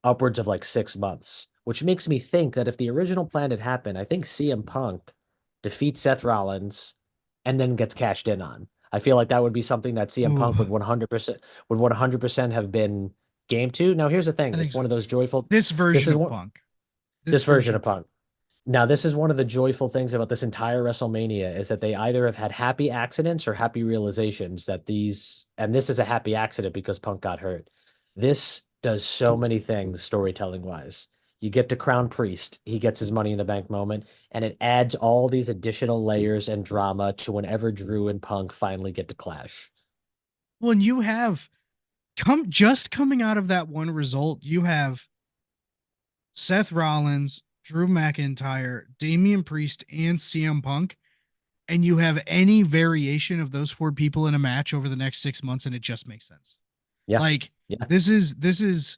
upwards of like 6 months, which makes me think that if the original plan had happened, I think CM Punk defeats Seth Rollins and then gets cashed in on. I feel like that would be something that CM Ooh, Punk would 100% have been game to. Now, here's the I thing. think It's one so of those too. joyful. This This version is of one Punk. This this version version of of Punk. Punk. Now, this is one of the joyful things about this entire WrestleMania is that they either have had happy accidents or happy realizations that and this is a happy accident because Punk got hurt. This does so many things storytelling wise. You get to crown Priest, he gets his money in the bank moment, and it adds all these additional layers and drama to whenever Drew and Punk finally get to clash. Well, and you have coming out of that one result, you have Seth Rollins, Drew McIntyre, Damian Priest, and CM Punk, and you have any variation of those 4 people in a match over the next 6 months, and it just makes sense. Yeah. Like Yeah. this is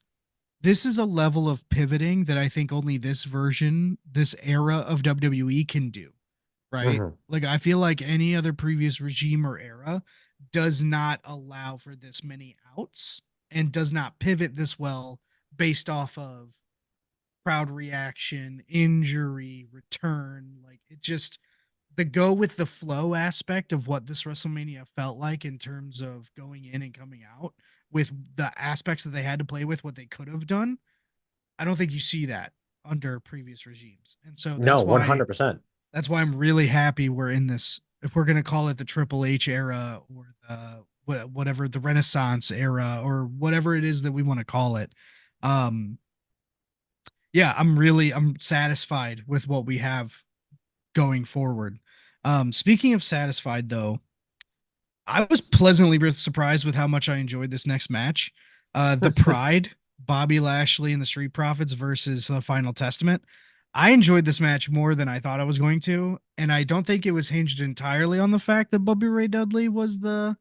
this is a level of pivoting that I think only this version, this era of WWE can do, right? Mhm. Like I feel like any other previous regime or era does not allow for this many outs and does not pivot this well based off of crowd reaction, injury, return. Like it just the go with the flow aspect of what this WrestleMania felt like in terms of going in and coming out with the aspects that they had to play with, what they could have done. I don't think you see that under previous regimes. And so No, 100%. that's why I'm really happy we're in this, if we're going to call it the Triple H era or the whatever, the Renaissance era or whatever it is that we want to call it. Um yeah, I'm satisfied with what we have going forward. Speaking of satisfied though, I was pleasantly surprised with how much I enjoyed this next match. The Pride, Bobby Lashley and the Street Profits versus the Final Testament. I enjoyed this match more than I thought I was going to, and I don't think it was hinged entirely on the fact that Bobby Ray Dudley was the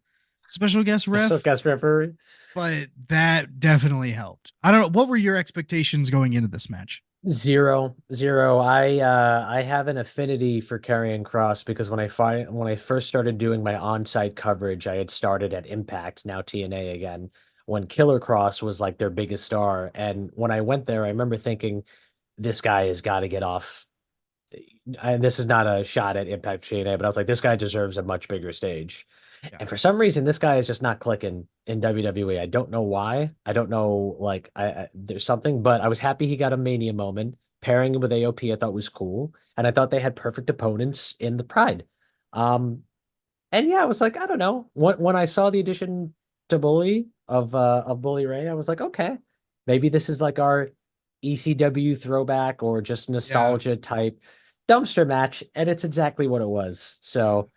special guest Special ref, guest referee. but that definitely helped. I don't know, what were your expectations going into this match? Zero, zero. I have an affinity for Karrion Cross because when I first started doing my on-site coverage, I had started at Impact, now TNA again, when Killer Cross was like their biggest star. And when I went there, I remember thinking, this guy has got to get off. And this is not a shot at Impact TNA, but I was like, this guy deserves a much bigger stage. Yeah. And for some reason, this guy is just not clicking in WWE. I don't know why. I don't know, like, there's something, but I was happy he got a Mania moment. Pairing him with AOP, I thought was cool, and I thought they had perfect opponents in the Pride. Um, and yeah, I was like, I don't know. When I saw the addition to Bully of Bully Ray, I was like, okay, maybe this is like our ECW throwback or just Yeah. nostalgia type dumpster match, and it's exactly what it was. So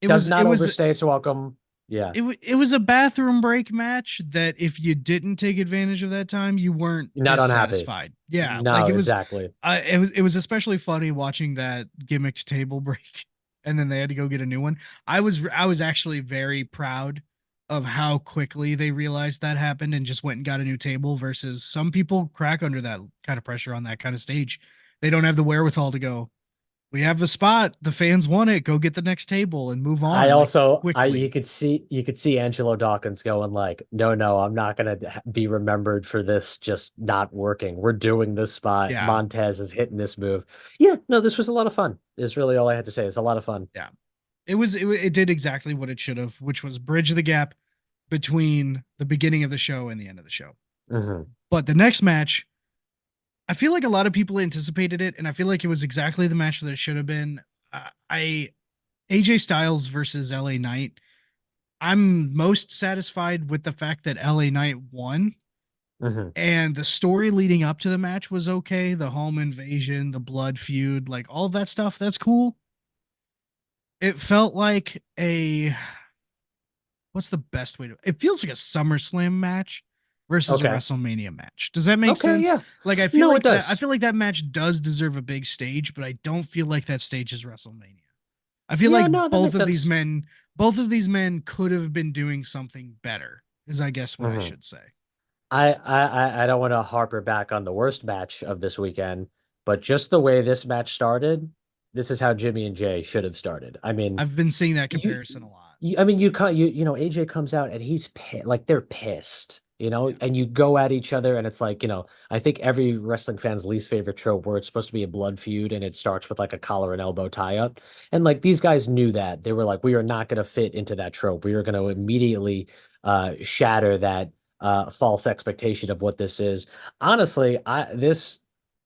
It does was it not was overstay its welcome. Yeah, it was a bathroom break match that if you didn't take advantage of that time, you weren't not this unhappy. satisfied. Yeah, like No, exactly. it was especially funny watching that gimmicked table break, and then they had to go get a new one. I was actually very proud of how quickly they realized that happened and just went and got a new table. Versus some people crack under that kind of pressure on that kind of stage. They don't have the wherewithal to go. We have the spot. The fans want it. Go get the next table and move I on like also I quickly. you could see Angelo Dawkins going like, no, no, I'm not gonna be remembered for this just not working. We're doing this spot. Yeah. Montez is hitting this move. Yeah, no, this was a lot of fun. Is really all I had to say. It's a lot of fun. Yeah. It did exactly what it should have, which was bridge the gap between the beginning of the show and the end of the show. Hmm. But the next match, I feel like a lot of people anticipated it, and I feel like it was exactly the match that it should have been. I AJ Styles versus LA Knight. I'm most satisfied with the fact that LA Knight won, Hmm. and the story leading up to the match was okay. The home invasion, the blood feud, like all of that stuff, that's cool. It felt like a what's the best way to it feels like a SummerSlam match versus a Okay. WrestleMania match. Does that make Okay, sense? yeah. Like No, it I does. feel like that match does deserve a big stage, but I don't feel like that stage is WrestleMania. I feel Yeah, like no, that makes sense. both of these men could have been doing something better, is I guess what I Hmm. should say. I don't want to harper back on the worst match of this weekend, but just the way this match started, this is how Jimmy and Jay should have started. I mean, I've been seeing that you, comparison a lot. I mean, you know, AJ comes out and he's like they're pissed, you know, Yeah. and you go at each other and it's like, you know, I think every wrestling fan's least favorite trope where it's supposed to be a blood feud and it starts with like a collar and elbow tie up. And like these guys knew that. They were like, we are not going to fit into that trope. We are going to immediately shatter that false expectation of what this is. Honestly, I this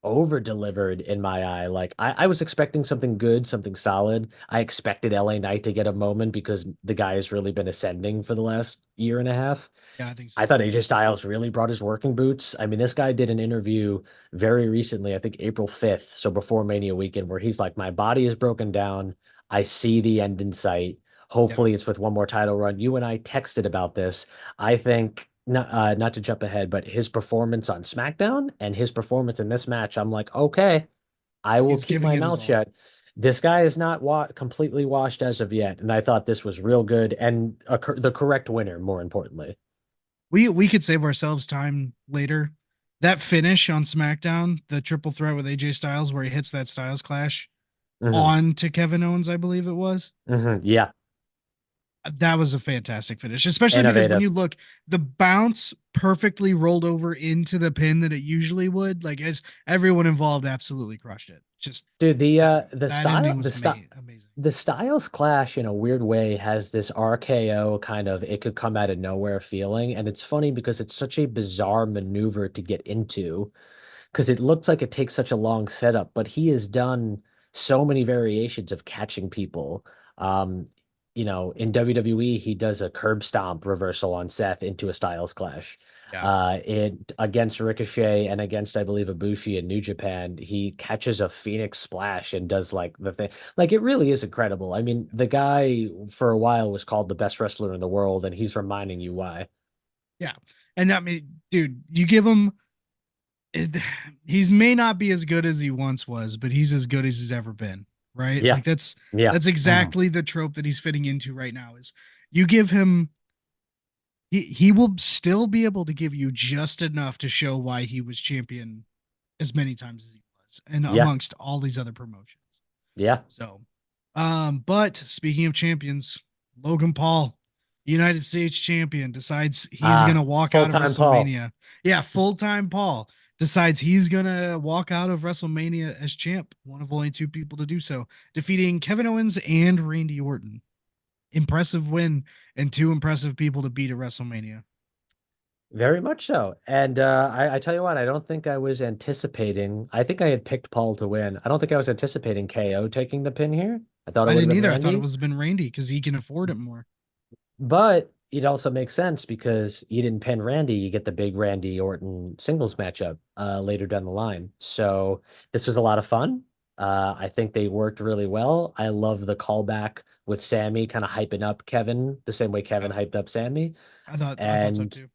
over delivered in my eye. Like I was expecting something good, something solid. I expected LA Knight to get a moment because the guy has really been ascending for the last year and a half. Yeah, I think so I thought too. AJ Styles really brought his working boots. I mean, this guy did an interview very recently, I think April 5th, so before Mania weekend, where he's like, my body is broken down. I see the end in sight. Yeah. Hopefully, it's with one more title run. You and I texted about this. I think, not to jump ahead, but his performance on SmackDown and his performance in this match, I'm like, okay, I will He's keep giving my it his mouth all. shut. This guy is not completely washed as of yet, and I thought this was real good and the correct winner, more importantly. We could save ourselves time later. that finish on SmackDown, the triple threat with AJ Styles, where he hits that Styles Clash Hmm. on to Kevin Owens, I believe it was. Yeah. That was a fantastic finish, especially because when Innovative. you look, the bounce perfectly rolled over into the pin that it usually would. Like, as everyone involved absolutely crushed it. Just Dude, that that ending was amazing. the Styles Clash in a weird way has this RKO kind of it could come out of nowhere feeling, and it's funny because it's such a bizarre maneuver to get into because it looks like it takes such a long setup, but he has done so many variations of catching people. Um, in WWE, he does a curb stomp reversal on Seth into a Styles Clash. Yeah. It against Ricochet and against, I believe, Ibushi in New Japan, he catches a Phoenix Splash and does like the thing. Like it really is incredible. I mean, the guy for a while was called the best wrestler in the world, and he's reminding you why. Yeah. And I mean, dude, you give him it, he's may not be as good as he once was, but he's as good as he's ever been, right? Yeah, Like that's yeah, that's mhm, exactly the trope that he's fitting into right now is you give him he will still be able to give you just enough to show why he was champion as many times as he was and yeah, amongst all these other promotions. yeah. So, but speaking of champions, Logan Paul, United States champion, decides he's gonna walk out of Full-time Paul. WrestleMania. Yeah, full-time Paul decides he's gonna walk out of WrestleMania as champ, one of only two people to do so, defeating Kevin Owens and Randy Orton. Impressive win and two impressive people to beat at WrestleMania. Very much so. And I tell you what, I don't think I was anticipating. I think I had picked Paul to win. I don't think I was anticipating KO taking the pin here. I thought it I would have didn't been either. I thought it Randy. was been Randy because he can afford it more. But it also makes sense because you didn't pin Randy, you get the big Randy Orton singles matchup later down the line. So this was a lot of fun. I think they worked really well. I love the callback with Sammy kind of hyping up Kevin the same way Kevin Yep. hyped up Sammy. I thought so And too.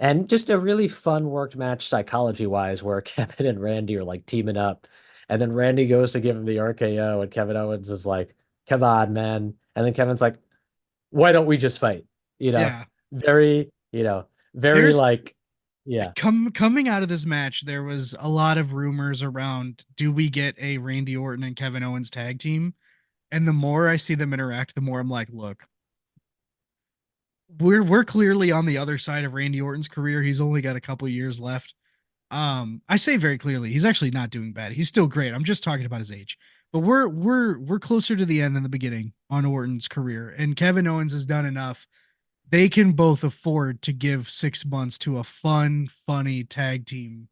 And just a really fun worked match psychology wise, where Kevin and Randy are like teaming up. And then Randy goes to give him the RKO, and Kevin Owens is like, come on, man. And then Kevin's like, why don't we just fight? You know, Yeah. very, very There's like, yeah. coming out of this match, there was a lot of rumors around do we get a Randy Orton and Kevin Owens tag team? And the more I see them interact, the more I'm like, look, we're clearly on the other side of Randy Orton's career. He's only got a couple years left. I say very clearly, he's actually not doing bad. He's still great. I'm just talking about his age. But we're closer to the end than the beginning on Orton's career. And Kevin Owens has done enough. They can both afford to give 6 months to a fun, funny tag team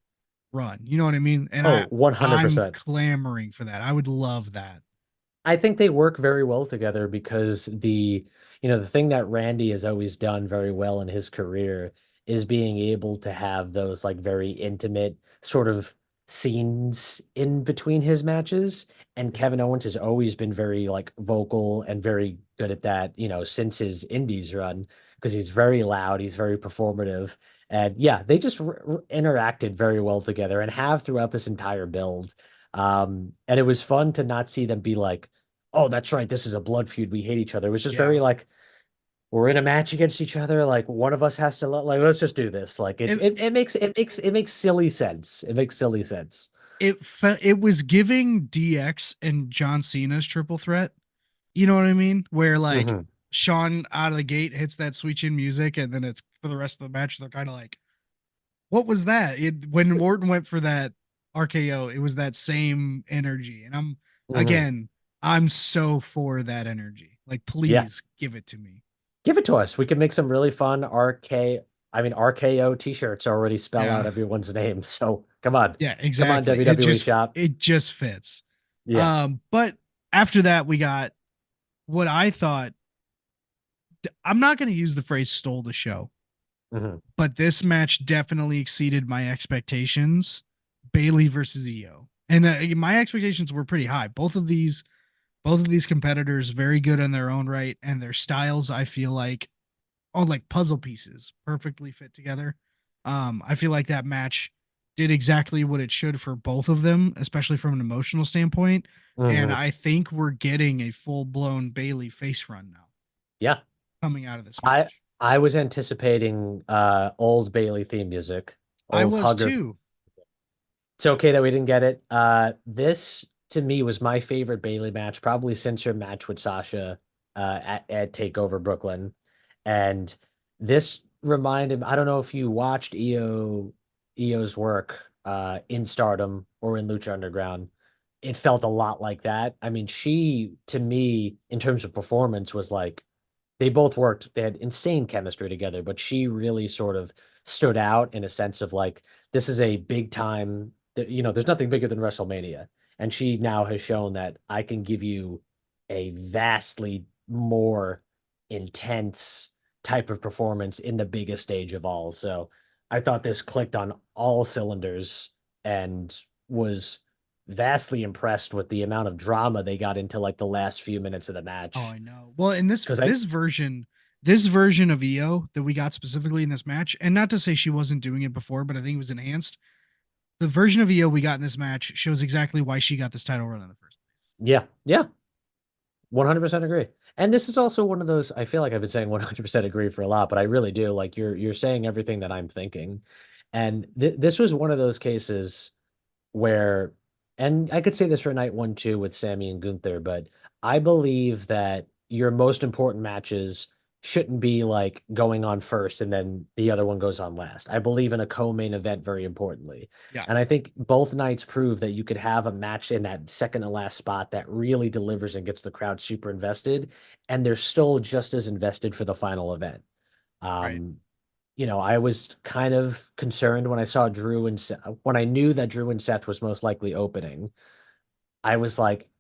run. You know what I mean? And Oh, I'm 100%. clamoring for that. I would love that. I think they work very well together because the thing that Randy has always done very well in his career is being able to have those like very intimate sort of scenes in between his matches. And Kevin Owens has always been very like vocal and very good at that, since his Indies run, because he's very loud, he's very performative. And yeah, they just interacted very well together and have throughout this entire build. And it was fun to not see them be like, oh, that's right, this is a blood feud. We hate each other. It was just very Yeah. like we're in a match against each other. Like one of us has to like let's just do this. Like it It it, it makes it makes silly sense. It makes silly sense. it was giving DX and John Cena's triple threat. You know what I mean? Where like Hmm. Sean out of the gate hits that sweet chin music, and then it's for the rest of the match. They're kind of like, "What was that?" When Morton went for that RKO, it was that same energy, and Hmm. again, I'm so for that energy. Like, Yeah. please give it to me. Give it to us. We can make some really fun RKO t-shirts already spell out Yeah, everyone's name. So come on. yeah, Come on, exactly. WWE shop. It just fits. Yeah. But after that, we got what I thought. I'm not going to use the phrase "stole the show," Hmm. but this match definitely exceeded my expectations. Bailey versus Io, and my expectations were pretty high. Both of these competitors very good in their own right, and their styles I feel like on like puzzle pieces perfectly fit together. I feel like that match did exactly what it should for both of them, especially from an emotional standpoint. And Hmm. I think we're getting a full blown Bailey face run now Yeah. coming out of this I match. I was anticipating old Bailey theme music I Old was hugger. too. It's okay that we didn't get it. This to me was my favorite Bailey match, probably since her match with Sasha at Takeover Brooklyn. And this reminded, I don't know if you watched EO's work in Stardom or in Lucha Underground. It felt a lot like that. I mean, she to me, in terms of performance, was like they both worked, they had insane chemistry together, but she really sort of stood out in a sense of like, this is a big time, there's nothing bigger than WrestleMania. And she now has shown that I can give you a vastly more intense type of performance in the biggest stage of all. So I thought this clicked on all cylinders and was vastly impressed with the amount of drama they got into like the last few minutes of the Oh, match. I know. Well, in this Because I, this version, this version of EO that we got specifically in this match, and not to say she wasn't doing it before, but I think it was enhanced. The version of EO we got in this match shows exactly why she got this title run in the first place. yeah, yeah, 100% agree. And this is also one of those, I feel like I've been saying 100% agree for a lot, but I really do. Like you're saying everything that I'm thinking. And this was one of those cases where, and I could say this for night one too with Sammy and Gunther, but I believe that your most important matches shouldn't be like going on first and then the other one goes on last. I believe in a co-main event very importantly. Yeah. And I think both nights prove that you could have a match in that second to last spot that really delivers and gets the crowd super invested, and they're still just as invested for the final event. Right. Um, I was kind of concerned when I saw Drew and when I knew that Drew and Seth was most likely opening. I was like,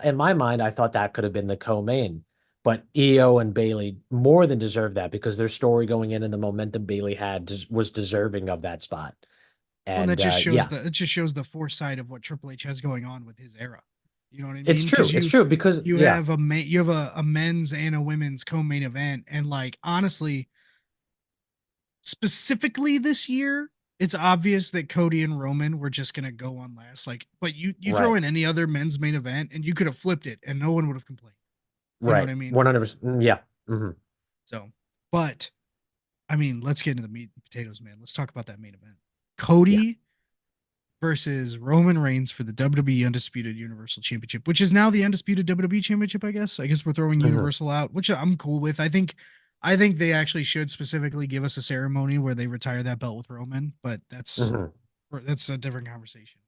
in my mind, I thought that could have been the co-main, but EO and Bailey more than deserve that because their story going in and the momentum Bailey had was deserving of that spot. Well, and that And just shows yeah, the it just shows the foresight of what Triple H has going on with his era. You know what I it's mean? true. Because It's you true because you yeah, have a men's and a women's co-main event, and like honestly, specifically this year, it's obvious that Cody and Roman were just gonna go on last. Like, but you throw right, in any other men's main event, and you could have flipped it, and no one would have complained. You know what right, I mean? 100%. Yeah. Hmm. So, but I mean, let's get into the meat and potatoes, man. Let's talk about that main event. Yeah. Cody versus Roman Reigns for the WWE Undisputed Universal Championship, which is now the Undisputed WWE Championship, I guess. I guess we're throwing Hmm. Universal out, which I'm cool with. I think they actually should specifically give us a ceremony where they retire that belt with Roman, but Hmm. that's a different conversation.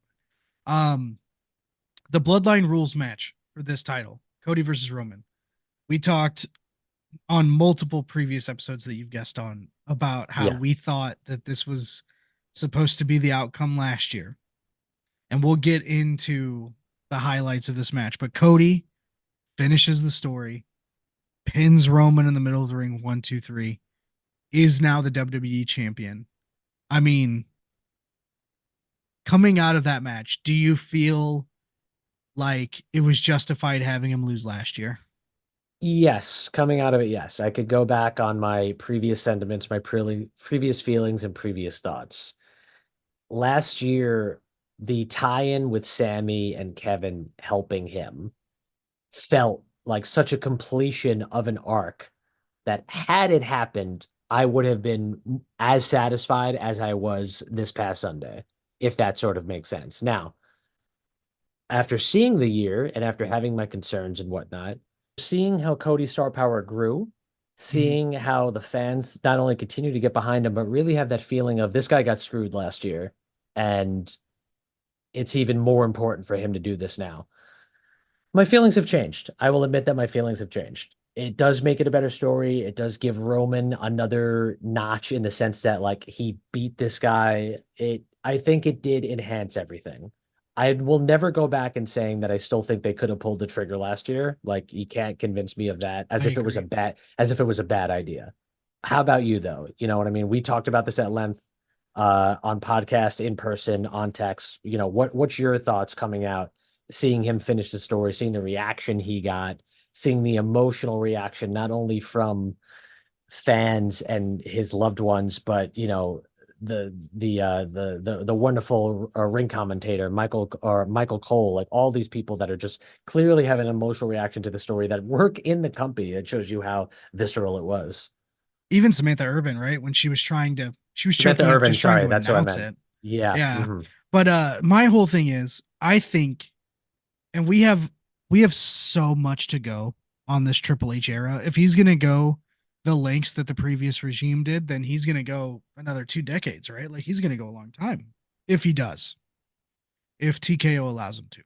Um the Bloodline Rules match for this title, Cody versus Roman. We talked on multiple previous episodes that you've guessed on about how Yeah. we thought that this was supposed to be the outcome last year. And we'll get into the highlights of this match. But Cody finishes the story, pins Roman in the middle of the ring, 1, 2, 3, is now the WWE champion. I mean, coming out of that match, do you feel like it was justified having him lose last year? Yes, coming out of it, yes. I could go back on my previous sentiments, my previous feelings and previous thoughts. Last year, the tie-in with Sammy and Kevin helping him felt like such a completion of an arc that had it happened, I would have been as satisfied as I was this past Sunday, if that sort of makes sense. Now, after seeing the year and after having my concerns and whatnot, seeing how Cody's star power grew, Mhm. seeing how the fans not only continue to get behind him, but really have that feeling of this guy got screwed last year, and it's even more important for him to do this now. My feelings have changed. I will admit that my feelings have changed. It does make it a better story. It does give Roman another notch in the sense that like he beat this guy. I think it did enhance everything. I will never go back and saying that I still think they could have pulled the trigger last year. Like you can't convince me of that I agree. as if it was a bad idea. How about you though? You know what I mean? We talked about this at length on podcast, in person, on text. What's your thoughts coming out, seeing him finish the story, seeing the reaction he got, seeing the emotional reaction not only from fans and his loved ones, but the wonderful ring commentator Michael Cole, like all these people that are just clearly have an emotional reaction to the story that work in the company. It shows you how visceral it was. Even Samantha Irvin, right? When she was Samantha choking up Irvin, just trying sorry, to that's what I announce meant. it. Yeah. Yeah. Hmm. But my whole thing is I think, and we have so much to go on this Triple H era. If he's gonna go the lengths that the previous regime did, then he's gonna go another 2 decades, right? Like he's gonna go a long time. If he does, if TKO allows him to.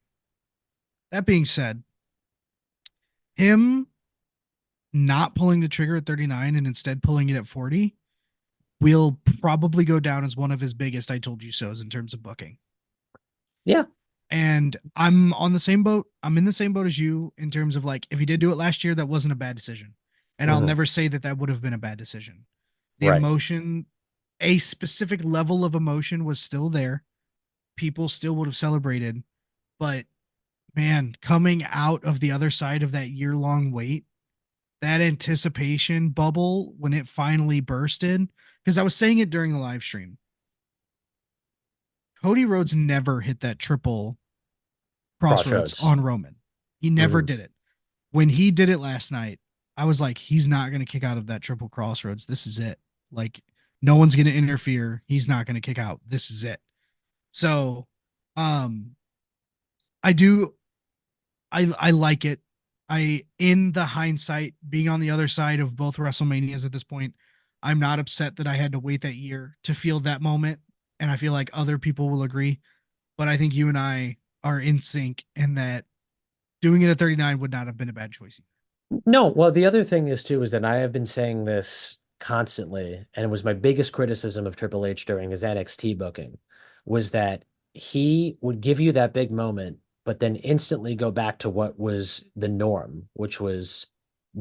That being said, him not pulling the trigger at 39 and instead pulling it at 40 will probably go down as one of his biggest I told you so's in terms of booking. Yeah. And I'm on the same boat. I'm in the same boat as you in terms of like, if he did do it last year, that wasn't a bad decision. And I'll Hmm. never say that that would have been a bad decision. The Right. emotion, a specific level of emotion was still there. People still would have celebrated. But man, coming out of the other side of that year long wait, that anticipation bubble when it finally bursted, because I was saying it during the live stream, Cody Rhodes never hit that triple crossroads Crossroads. on Roman. He never Hmm. did it. When he did it last night, I was like, he's not going to kick out of that triple crossroads. This is it. Like, no one's going to interfere. He's not going to kick out. This is it. So, um, I do, I like it. In the hindsight, being on the other side of both WrestleManias at this point, I'm not upset that I had to wait that year to feel that moment. And I feel like other people will agree. But I think you and I are in sync in that doing it at 39 would not have been a bad choice. No, well, the other thing is too is that I have been saying this constantly, and it was my biggest criticism of Triple H during his NXT booking, was that he would give you that big moment, but then instantly go back to what was the norm, which was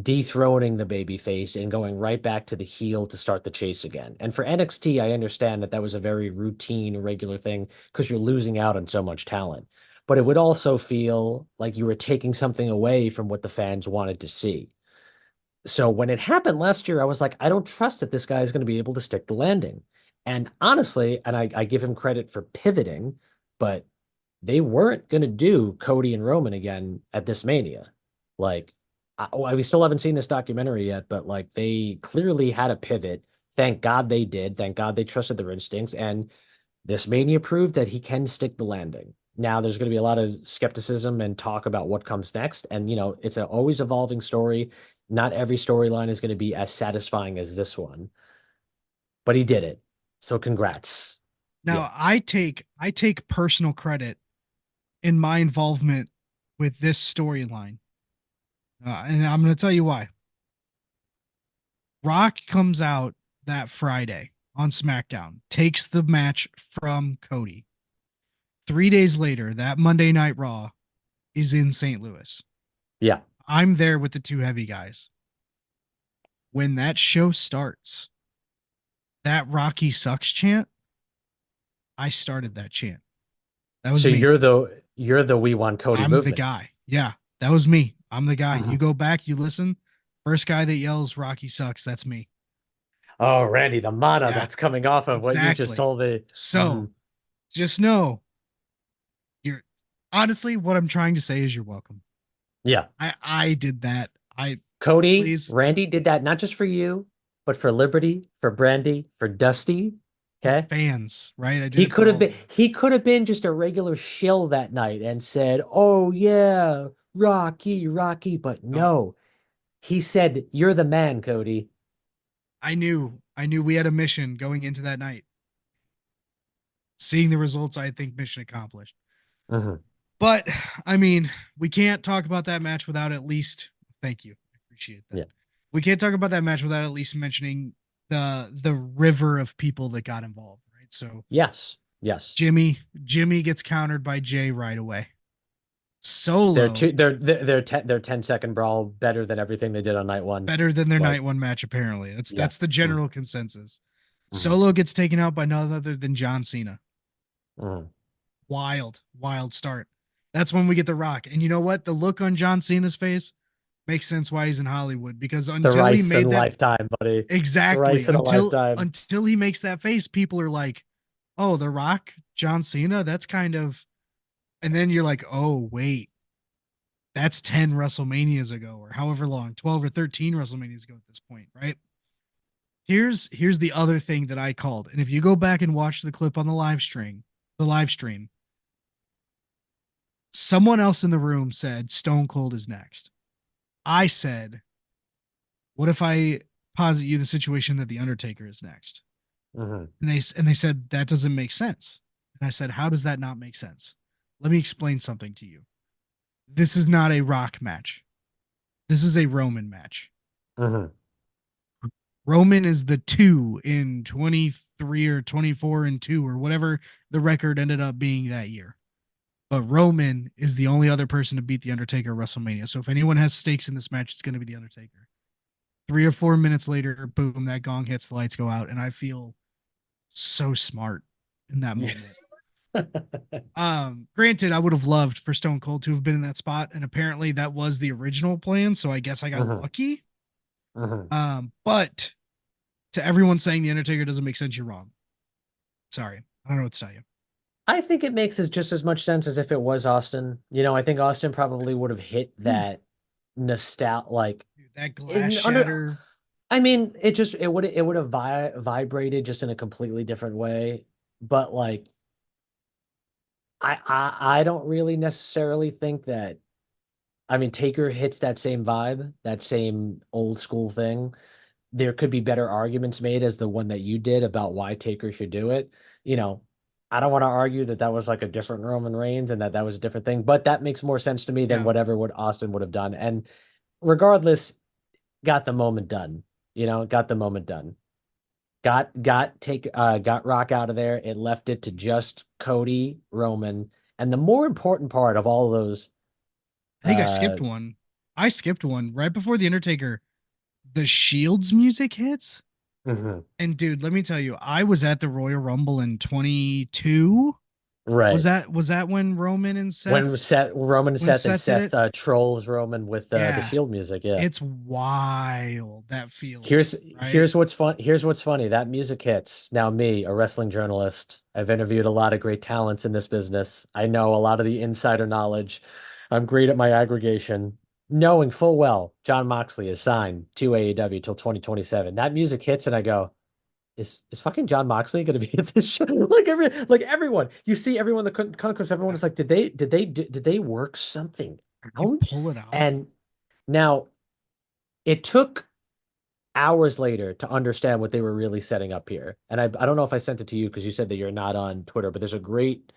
dethroning the babyface and going right back to the heel to start the chase again. And for NXT, I understand that that was a very routine, regular thing because you're losing out on so much talent. But it would also feel like you were taking something away from what the fans wanted to see. So when it happened last year, I was like, I don't trust that this guy is going to be able to stick the landing. And honestly, and I give him credit for pivoting, but they weren't going to do Cody and Roman again at this Mania. Like, we still haven't seen this documentary yet, but like they clearly had a pivot. Thank God they did. Thank God they trusted their instincts. And this Mania proved that he can stick the landing. Now there's going to be a lot of skepticism and talk about what comes next. And, it's an always evolving story. Not every storyline is going to be as satisfying as this one, but he did it. So congrats. Yeah. Now, I take personal credit in my involvement with this storyline, and I'm going to tell you why. Rock comes out that Friday on SmackDown, takes the match from Cody. 3 days later, that Monday Night Raw is in St. Louis. Yeah. I'm there with the two heavy guys. When that show starts, that Rocky sucks chant, I started that chant. That was So me. you're the we want Cody I'm the movement. guy. Yeah, that was me. I'm the guy. You Mhm. go back, you listen. First guy that yells Rocky sucks, that's me. Oh, Randy, the mana Yeah, that's coming off of what you just exactly. told me. So Mhm. just know you're honestly what I'm trying to say is you're welcome. Yeah. I did that. I Cody, please Randy did that not just for you, but for Liberty, for Brandy, for Dusty. for the Okay. fans, right? I did He it for could have all of been them. he could have been just a regular shill that night and said, "Oh yeah, Rocky, Rocky," but No, no. He said, "You're the man, Cody." I knew we had a mission going into that night. Seeing the results, I think mission accomplished. Mhm. But I mean, we can't talk about that match without at least thank you. I appreciate that. Yeah. We can't talk about that match without at least mentioning the river of people that got involved, right? So Yes. Yes. Jimmy gets countered by Jay right away. They're Solo two their 10-second brawl better than everything they did on night one. better than their Like, night one match apparently. That's yeah. that's the Mhm. general consensus. Mhm. Solo gets taken out by none other than John Cena. Mhm. Wild start. That's when we get the Rock. And you know what? The look on John Cena's face makes sense why he's in Hollywood because until he Thrice in made that lifetime, buddy. exactly Thrice in a lifetime. until he makes that face, people are like, "Oh, The Rock, John Cena, that's kind of," and then you're like, "Oh, wait, that's 10 WrestleManias ago or however long, 12 or 13 WrestleManias ago at this point, right?" Here's the other thing that I called. And if you go back and watch the clip on the live stream, someone else in the room said Stone Cold is next. I said, what if I posit you the situation that the Undertaker is next? Hmm. And they said that doesn't make sense. And I said, how does that not make sense? Let me explain something to you. This is not a Rock match. This is a Roman match. Hmm. Roman is the 2 in 23 or 24 and 2 or whatever the record ended up being that year. But Roman is the only other person to beat the Undertaker at WrestleMania. So if anyone has stakes in this match, it's going to be the Undertaker. 3 or 4 minutes later, boom, that gong hits, the lights go out, and I feel so smart in that moment. Granted, I would have loved for Stone Cold to have been in that spot, and apparently that was the original plan, so I guess I got Hmm. lucky. Hmm. But to everyone saying the Undertaker doesn't make sense, you're wrong. Sorry. I don't know what to tell you. I think it makes just as much sense as if it was Austin. I think Austin probably would have hit Ooh, that nostalgia, like dude, that glass in under. shatter. I mean, it would have vibrated just in a completely different way. But like, I don't really necessarily think that. I mean, Taker hits that same vibe, that same old school thing. There could be better arguments made as the one that you did about why Taker should do it. You know, I don't want to argue that that was like a different Roman Reigns and that that was a different thing, but that makes more sense to me than Yeah. whatever what Austin would have done. And regardless, got the moment done. Got the moment done. Got Rock out of there. It left it to just Cody, Roman, and the more important part of all those. I think I Uh, skipped one. I skipped one right before the Undertaker. The Shields music hits. mhm. And dude, let me tell you, I was at the Royal Rumble in 22. Was Right. that was that when Roman and When Seth Seth, Roman and when Seth, and Seth did Seth it? trolls Roman with the Yeah. Shield music. Yeah. It's wild that feeling, Here's right? here's what's fun. Here's what's funny. That music hits. Now, me, a wrestling journalist, I've interviewed a lot of great talents in this business. I know a lot of the insider knowledge. I'm great at my aggregation, knowing full well John Moxley is signed to AEW till 2027. That music hits, and I go, is fucking John Moxley going to be at this show? Like everyone, you see everyone the concourse, everyone is like, did they work something You out? pull it off. And now it took hours later to understand what they were really setting up here. And I don't know if I sent it to you because you said that you're not on Twitter, but there's a great,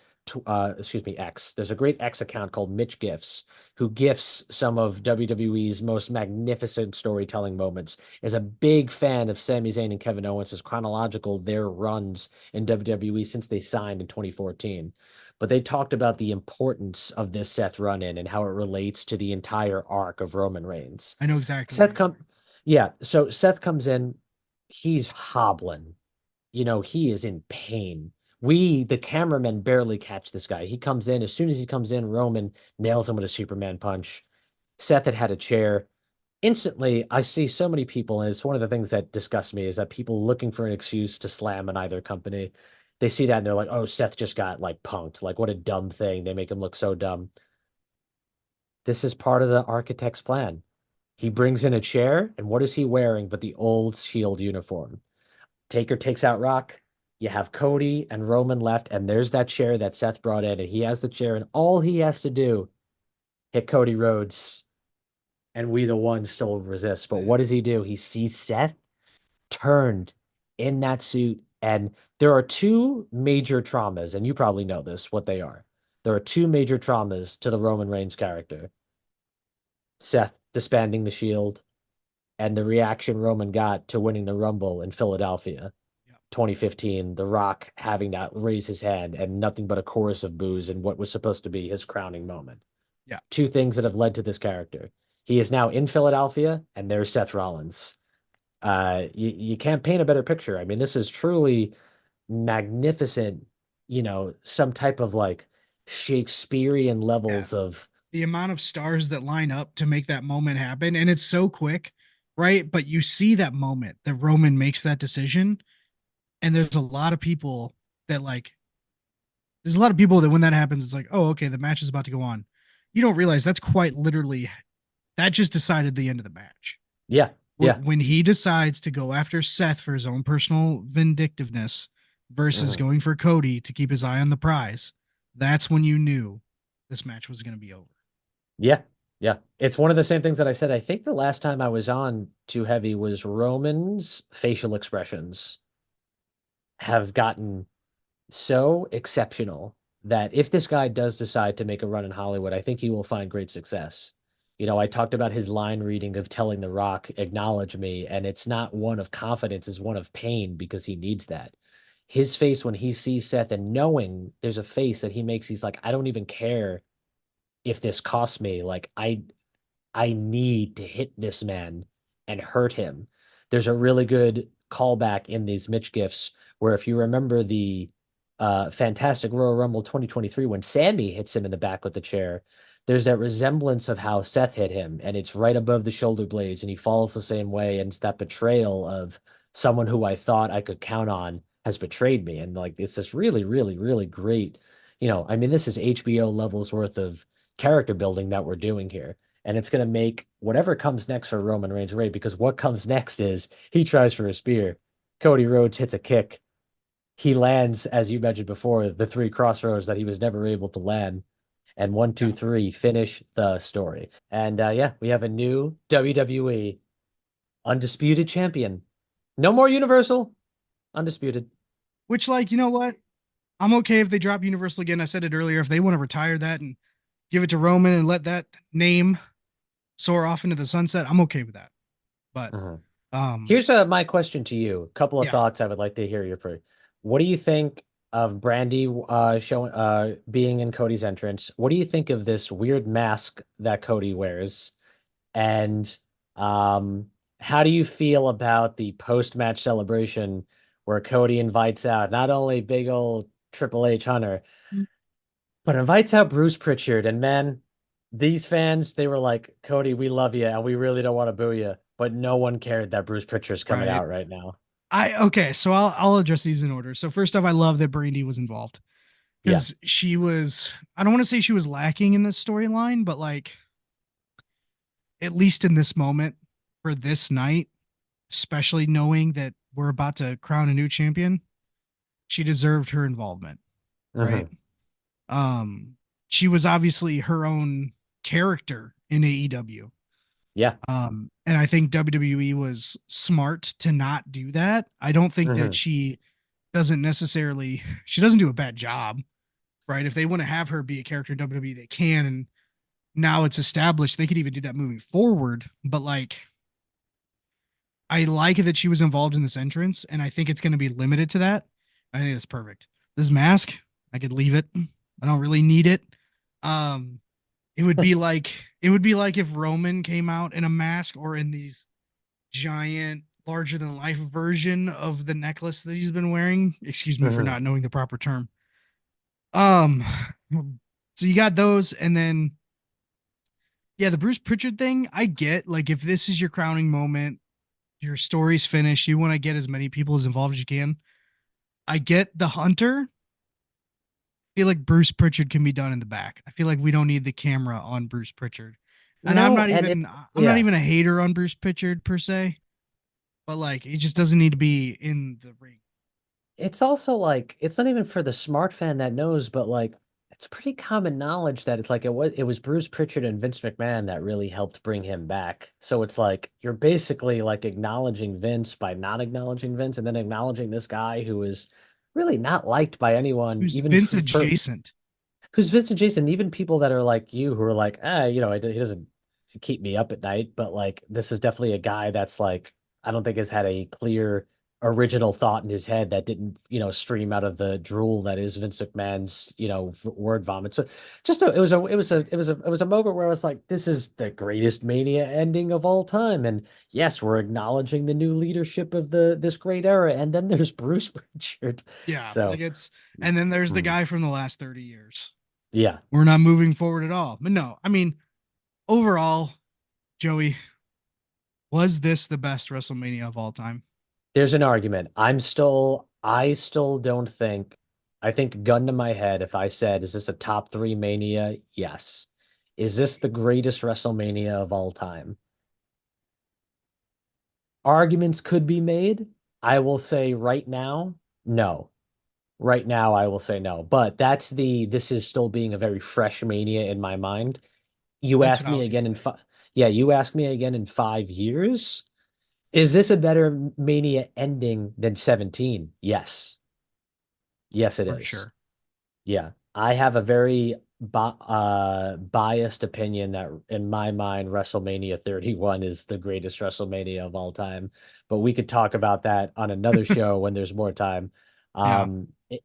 excuse me, X. There's a great X account called Mitch Gifts who gifts some of WWE's most magnificent storytelling moments. Is a big fan of Sami Zayn and Kevin Owens' chronological their runs in WWE since they signed in 2014. But they talked about the importance of this Seth run-in and how it relates to the entire arc of Roman Reigns. I know exactly what Seth you come mean. yeah, so Seth comes in, he's hobbling. He is in pain. The cameramen, barely catch this guy. He comes in, as soon as he comes in, Roman nails him with a Superman punch. Seth had a chair. Instantly, I see so many people, and it's one of the things that disgusts me is that people looking for an excuse to slam on either company. They see that and they're like, oh, Seth just got like punked. Like, what a dumb thing. They make him look so dumb. This is part of the architect's plan. He brings in a chair, and what is he wearing but the old Shield uniform? Taker takes out Rock. You have Cody and Roman left, and there's that chair that Seth brought in, and he has the chair, and all he has to do hit Cody Rhodes, and we the one still resist. But That's what it. does he do? He sees Seth turned in that suit, and there are two major traumas, and you probably know this, what they are. There are two major traumas to the Roman Reigns character. Seth disbanding the Shield and the reaction Roman got to winning the Rumble in Philadelphia Yeah. 2015, The Rock having to raise his hand and nothing but a chorus of boos in what was supposed to be his crowning moment. Yeah. Two things that have led to this character. He is now in Philadelphia, and there's Seth Rollins. You can't paint a better picture. I mean, this is truly magnificent, some type of like Shakespearean Yeah. levels of. The amount of stars that line up to make that moment happen, and it's so quick, right? But you see that moment that Roman makes that decision, and there's a lot of people that like there's a lot of people that when that happens, it's like, oh, okay, the match is about to go on. You don't realize that's quite literally that just decided the end of the match. Yeah. Yeah. When he decides to go after Seth for his own personal vindictiveness versus Mhm. going for Cody to keep his eye on the prize, that's when you knew this match was going to be over. Yeah. Yeah. It's one of the same things that I said. I think the last time I was on Too Heavy was Roman's facial expressions have gotten so exceptional that if this guy does decide to make a run in Hollywood, I think he will find great success. I talked about his line reading of telling The Rock, acknowledge me, and it's not one of confidence, it's one of pain because he needs that. His face when he sees Seth and knowing there's a face that he makes, he's like, I don't even care if this costs me. Like, I need to hit this man and hurt him. There's a really good callback in these Mitch gifs where if you remember the fantastic Royal Rumble 2023 when Sammy hits him in the back with the chair, there's that resemblance of how Seth hit him, and it's right above the shoulder blades, and he falls the same way, and it's that betrayal of someone who I thought I could count on has betrayed me. And like it's this really, really, really great, I mean, this is HBO levels worth of character building that we're doing here, and it's going to make whatever comes next for Roman Reigns great because what comes next is he tries for a spear. Cody Rhodes hits a kick. He lands, as you mentioned before, the three crossroads that he was never able to land. And one, Yeah. two, three, finish the story. And yeah, we have a new WWE undisputed champion. No more Universal, undisputed. Which, like, you know what? I'm okay if they drop Universal again. I said it earlier. If they want to retire that and give it to Roman and let that name soar off into the sunset, I'm okay with that. But Uh-huh. um, Here's my question to you. A couple of yeah, thoughts I would like to hear your What do you think of Brandy showing being in Cody's entrance? What do you think of this weird mask that Cody wears? And um, how do you feel about the post-match celebration where Cody invites out not only big old Triple H Hunter, but invites out Bruce Pritchard? And man, these fans, they were like, Cody, we love you and we really don't want to boo you. But no one cared that Bruce Pritchard's coming right. out right now. I okay. So I'll address these in order. So first off, I love that Brandy was involved Yeah. because she was. I don't want to say she was lacking in this storyline, but like at least in this moment for this night, especially knowing that we're about to crown a new champion, she deserved her involvement, right? Hmm. Um, she was obviously her own character in AEW. Yeah. And I think WWE was smart to not do that. I don't think that Hmm. she doesn't do a bad job, right? If they want to have her be a character in WWE, they can. And now it's established, they could even do that moving forward. But like, I like that she was involved in this entrance, and I think it's going to be limited to that. I think that's perfect. This mask, I could leave it. I don't really need it. Um, it would be like if Roman came out in a mask or in these giant, larger than life version of the necklace that he's been wearing. Excuse me for Hmm. not knowing the proper term. Um, so you got those, and then yeah, the Bruce Pritchard thing. I get like if this is your crowning moment, your story's finished, you want to get as many people as involved as you can. I get the Hunter. I feel like Bruce Pritchard can be done in the back. I feel like we don't need the camera on Bruce Pritchard. And No, and it's I'm not yeah. even a hater on Bruce Pritchard per se, but like he just doesn't need to be in the ring. It's also like it's not even for the smart fan that knows, but like it's pretty common knowledge that it's like it was Bruce Pritchard and Vince McMahon that really helped bring him back. So it's like you're basically like acknowledging Vince by not acknowledging Vince and then acknowledging this guy who is really not liked by anyone, Who's even Vince for adjacent. who's Vincent Jason, even people that are like you who are like, he doesn't keep me up at night, but like this is definitely a guy that's like, I don't think has had a clear original thought in his head that didn't, stream out of the drool that is Vince McMahon's, word vomit. So it was a moment where I was like, this is the greatest Mania ending of all time. And yes, we're acknowledging the new leadership of this great era. And then there's Bruce Pritchard. Yeah, like So it's and then there's the mm, guy from the last 30 years. yeah. We're not moving forward at all. But no, I mean, overall, Joey, was this the best WrestleMania of all time? There's an argument. I still don't think, I think gun to my head, if I said, is this a top three Mania? Yes. Is this the greatest WrestleMania of all time? Arguments could be made. I will say right now, no. Right now, I will say no. But this is still being a very fresh Mania in my mind. You That's ask what I me was gonna again say. yeah, you ask me again in 5 years. Is this a better Mania ending than 17? Yes. Yes, it For is. sure. Yeah, I have a very biased opinion that in my mind, WrestleMania 31 is the greatest WrestleMania of all time. But we could talk about that on another show when there's more time. Yeah,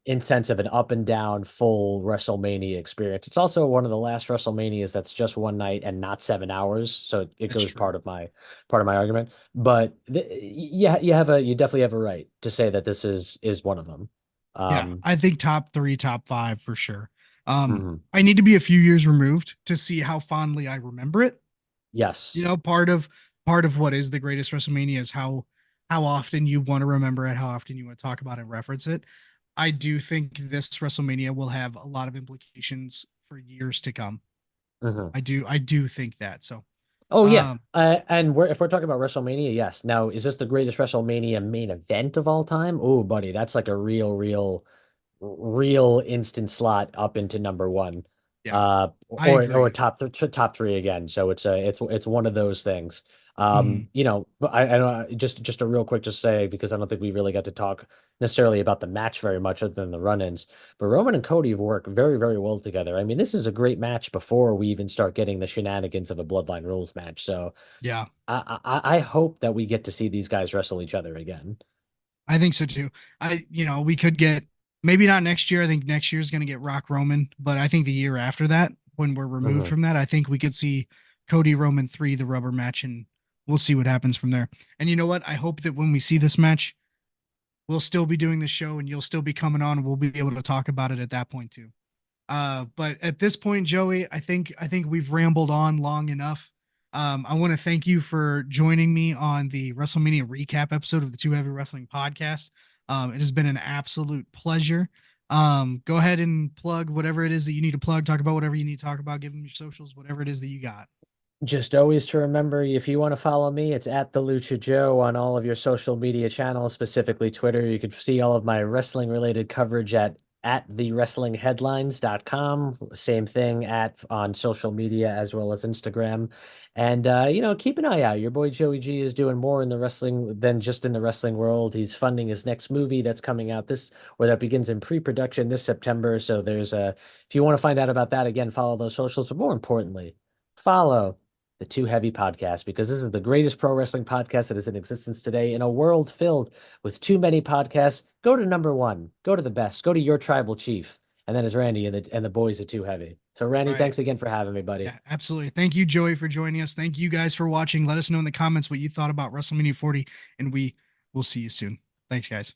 In sense of an up and down full WrestleMania experience. It's also one of the last WrestleManias that's just one night and not 7 hours. So it it's goes true. part of my argument. But yeah, you definitely have a right to say that this is one of them. Yeah, Um, I think top three, top five for sure. mhm. I need to be a few years removed to see how fondly I remember it. You Yes. know, part of what is the greatest WrestleMania is how often you want to remember it, how often you want to talk about it, reference it. I do think this WrestleMania will have a lot of implications for years to come. Mhm. I do think that. So, Oh yeah. um, And if we're talking about WrestleMania, yes. Now, is this the greatest WrestleMania main event of all time? Oh, buddy, that's like a real instant slot up into number one. yeah, I Or agree. top three again. So it's one of those things. Mhm. But I know just a real quick to say because I don't think we really got to talk necessarily about the match very much other than the run-ins. But Roman and Cody work very, very well together. I mean, this is a great match before we even start getting the shenanigans of a Bloodline Rules match. So Yeah, I hope that we get to see these guys wrestle each other again. I think so too. We could get maybe not next year. I think next year's going to get Rock Roman, but I think the year after that, when we're removed Mhm. from that, I think we could see Cody Roman 3, the rubber match, and we'll see what happens from there. And you know what? I hope that when we see this match, we'll still be doing the show and you'll still be coming on. We'll be able to talk about it at that point too. But at this point, Joey, I think we've rambled on long enough. I want to thank you for joining me on the WrestleMania recap episode of the Two Heavy Wrestling podcast. It has been an absolute pleasure. Go ahead and plug whatever it is that you need to plug. Talk about whatever you need to talk about. Give them your socials, whatever it is that you got. Just always to remember, if you want to follow me, it's at the Lucha Joe on all of your social media channels, specifically Twitter. You can see all of my wrestling related coverage at thewrestlingheadlines.com. Same thing at on social media as well as Instagram. And keep an eye out. Your boy Joey G is doing more in the wrestling than just in the wrestling world. He's funding his next movie that's coming out that begins in pre-production this September. So if you want to find out about that again, follow those socials, but more importantly, follow the Too Heavy podcast because this is the greatest pro wrestling podcast that is in existence today in a world filled with too many podcasts. Go to number one, go to the best, go to your tribal chief, and then it's Randy and the boys are Too Heavy. So Randy, Right. thanks again for having me, buddy. Yeah, absolutely. Thank you, Joey, for joining us. Thank you guys for watching. Let us know in the comments what you thought about WrestleMania 40, and we will see you soon. Thanks, guys.